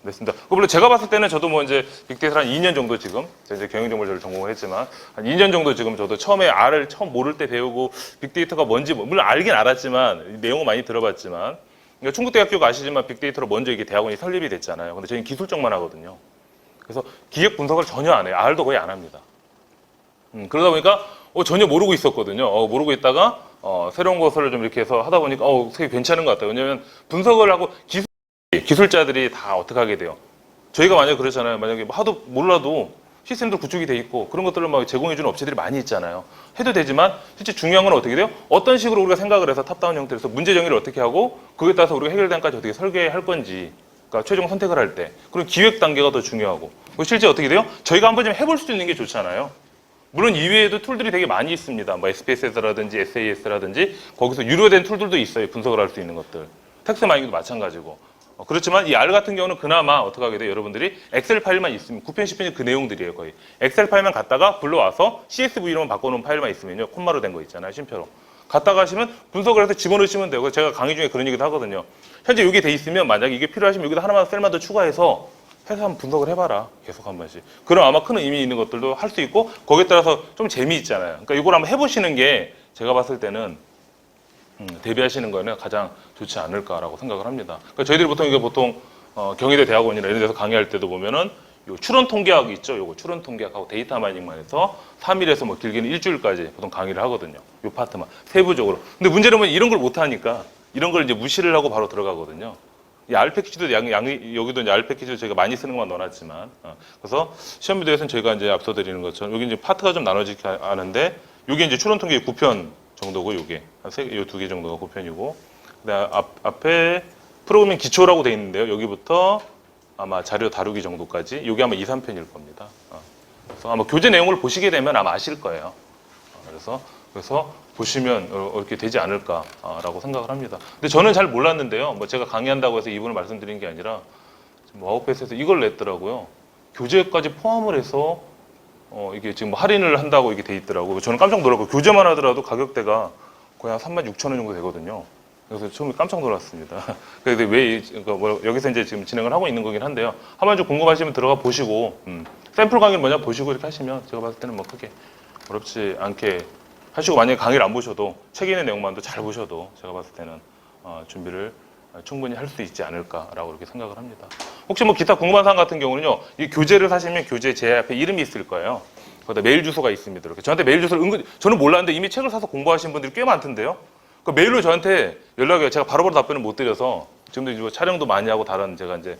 냈습니다. 물론 제가 봤을 때는 저도 뭐 이제 빅데이터를 한 2년 정도 지금, 제가 이제 경영정보를 전공을 했지만 한 2년 정도 지금 저도 처음에 R을 처음 모를 때 배우고 빅데이터가 뭔지, 물론 알긴 알았지만 내용은 많이 들어봤지만, 그러니까 충북대학교가 아시지만 빅데이터로 먼저 이게 대학원이 설립이 됐잖아요. 근데 저희는 기술 쪽만 하거든요. 그래서 기획 분석을 전혀 안 해요. R도 거의 안 합니다. 그러다 보니까 전혀 모르고 있었거든요. 모르고 있다가 새로운 것을 좀 이렇게 해서 하다 보니까 되게 괜찮은 것 같아요. 왜냐하면 분석을 하고 기술자들이 다 어떻게 하게 돼요. 저희가 만약에 그렇잖아요. 만약에 하도 몰라도 시스템도 구축이 돼 있고 그런 것들을 막 제공해주는 업체들이 많이 있잖아요. 해도 되지만 실제 중요한 건 어떻게 돼요? 어떤 식으로 우리가 생각을 해서 탑다운 형태로서 문제 정의를 어떻게 하고 그거에 따라서 우리가 해결단까지 어떻게 설계할 건지, 그러니까 최종 선택을 할 때 그런 기획 단계가 더 중요하고, 실제 어떻게 돼요? 저희가 한번 좀 해볼 수 있는 게 좋잖아요. 물론 이외에도 툴들이 되게 많이 있습니다. 뭐 SPSS라든지 SAS라든지 거기서 유료된 툴들도 있어요. 분석을 할 수 있는 것들. 텍스트 마이닝도 마찬가지고. 그렇지만 이 R 같은 경우는 그나마 어떻게 하게 돼요? 여러분들이 엑셀 파일만 있으면 9편, 10편이 그 내용들이에요. 거의 엑셀 파일만 갖다가 불러와서 CSV로만 바꿔놓은 파일만 있으면요, 콤마로 된 거 있잖아요. 쉼표로 갖다가 하시면 분석을 해서 집어넣으시면 되고, 제가 강의 중에 그런 얘기도 하거든요. 현재 여기 돼 있으면 만약에 이게 필요하시면 여기다 하나만 셀만 더 추가해서 한번 분석을 해봐라. 계속 한 번씩. 그럼 아마 큰 의미 있는 것들도 할 수 있고 거기에 따라서 좀 재미있잖아요. 그러니까 이걸 한번 해보시는 게 제가 봤을 때는 대비하시는 거는 가장 좋지 않을까라고 생각을 합니다. 그러니까 저희들이 보통 경희대 대학원이나 이런 데서 강의할 때도 보면은 요 추론 통계학 있죠. 요거 추론 통계학하고 데이터 마이닝만 해서 3일에서 뭐 길게는 일주일까지 보통 강의를 하거든요. 요 파트만 세부적으로. 근데 문제는 뭐냐면 이런 걸 못 하니까 이런 걸 이제 무시를 하고 바로 들어가거든요. 이 R 패키지도 여기도 이제 R 패키지도 저희가 많이 쓰는 것만 넣어놨지만, 그래서 시험 비도에서는 저희가 이제 앞서 드리는 것처럼 여기 이제 파트가 좀 나눠지게 하는데, 요게 이제 추론 통계 9편 정도고, 요게 요 2개 정도가 9편이고, 그다음 앞에 프로그래밍 기초라고 돼 있는데요. 여기부터 아마 자료 다루기 정도까지 요게 아마 2, 3편일 겁니다. 그래서 아마 교재 내용을 보시게 되면 아마 아실 거예요. 그래서 보시면 이렇게 되지 않을까라고 생각을 합니다. 근데 저는 잘 몰랐는데요. 뭐 제가 강의한다고 해서 이분을 말씀드린 게 아니라 와우패스에서 이걸 냈더라고요. 교재까지 포함을 해서 이게 지금 할인을 한다고 이게 돼 있더라고요. 저는 깜짝 놀랐고, 교재만 하더라도 가격대가 거의 한 36,000원 정도 되거든요. 그래서 처음에 깜짝 놀랐습니다. 그래서 그러니까 여기서 이제 지금 진행을 하고 있는 거긴 한데요. 한번 좀 궁금하시면 들어가 보시고, 샘플 강의를 먼저 보시고 이렇게 하시면 제가 봤을 때는 뭐 크게 어렵지 않게 하시고, 만약에 강의를 안 보셔도 책에 있는 내용만도 잘 보셔도 제가 봤을 때는 준비를 충분히 할 수 있지 않을까라고 이렇게 생각을 합니다. 혹시 뭐 기타 궁금한 사항 같은 경우는요, 이 교재를 사시면 교재 제 앞에 이름이 있을 거예요. 거기다 메일 주소가 있습니다. 이렇게 저한테 메일 주소를 저는 몰랐는데 이미 책을 사서 공부하신 분들이 꽤 많던데요. 그 메일로 저한테 연락해요. 제가 바로바로 답변을 못 드려서 지금도 이제 촬영도 많이 하고 다른 제가 이제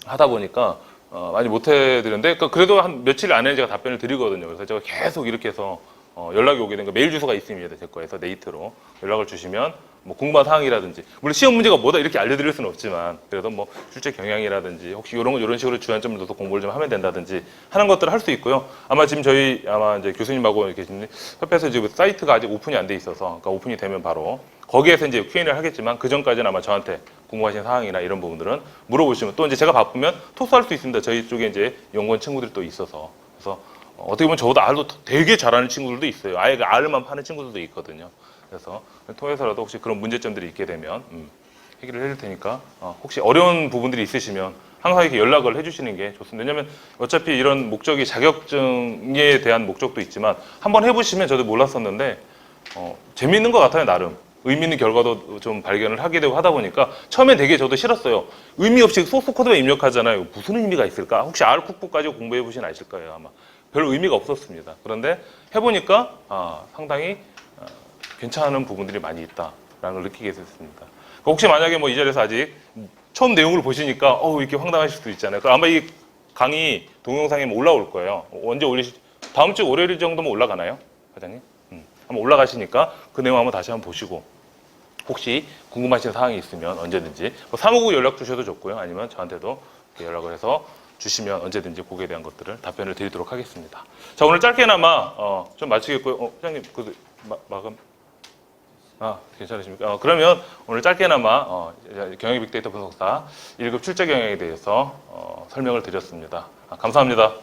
하다 보니까 많이 못 해드렸는데, 그래도 한 며칠 안에 제가 답변을 드리거든요. 그래서 제가 계속 이렇게 해서 연락이 오게 된 거, 메일 주소가 있습니다. 제 거에서 네이트로 연락을 주시면 뭐 궁금한 사항이라든지, 물론 시험 문제가 뭐다 이렇게 알려드릴 수는 없지만 그래도 뭐 실제 경향이라든지 혹시 이런 식으로 주안점을 넣어서 공부를 좀 하면 된다든지 하는 것들을 할 수 있고요. 아마 지금 저희 이제 교수님하고 이렇게 협회에서 지금 사이트가 아직 오픈이 안 돼 있어서, 그러니까 오픈이 되면 바로 거기에서 이제 Q&A를 하겠지만, 그 전까지는 아마 저한테 궁금하신 사항이나 이런 부분들은 물어보시면, 또 이제 제가 바쁘면 토스할 수 있습니다. 저희 쪽에 이제 연구원 친구들이 또 있어서. 그래서 어떻게 보면 저보다 R도 되게 잘하는 친구들도 있어요. 아예 그 R만 파는 친구들도 있거든요. 그래서 통해서라도 혹시 그런 문제점들이 있게 되면 해결을 해줄 테니까, 혹시 어려운 부분들이 있으시면 항상 이렇게 연락을 해주시는 게 좋습니다. 왜냐하면 어차피 이런 목적이 자격증에 대한 목적도 있지만 한번 해보시면, 저도 몰랐었는데 재미있는 것 같아요, 나름. 의미 있는 결과도 좀 발견을 하게 되고 하다 보니까 처음엔 되게 저도 싫었어요. 의미 없이 소스 코드만 입력하잖아요. 무슨 의미가 있을까? 혹시 R 쿡북까지 공부해 보신 아실 거예요 아마. 별 의미가 없었습니다. 그런데 해보니까 상당히 괜찮은 부분들이 많이 있다라는 걸 느끼게 됐습니다. 혹시 만약에 뭐 이 자리에서 아직 처음 내용을 보시니까 이렇게 황당하실 수도 있잖아요. 아마 이 강의 동영상에 올라올 거예요. 언제 다음 주 월요일 정도면 올라가나요, 과장님? 한번 올라가시니까 그 내용 한번 다시 한번 보시고 혹시 궁금하신 사항이 있으면 언제든지 사무국 연락 주셔도 좋고요. 아니면 저한테도 연락을 해서 주시면 언제든지 거기에 대한 것들을 답변을 드리도록 하겠습니다. 자, 오늘 짧게나마 좀 마치겠고요. 회장님 그 마감. 괜찮으십니까? 그러면 오늘 짧게나마 경영 빅데이터 분석사 1급 출제 경영에 대해서 설명을 드렸습니다. 감사합니다.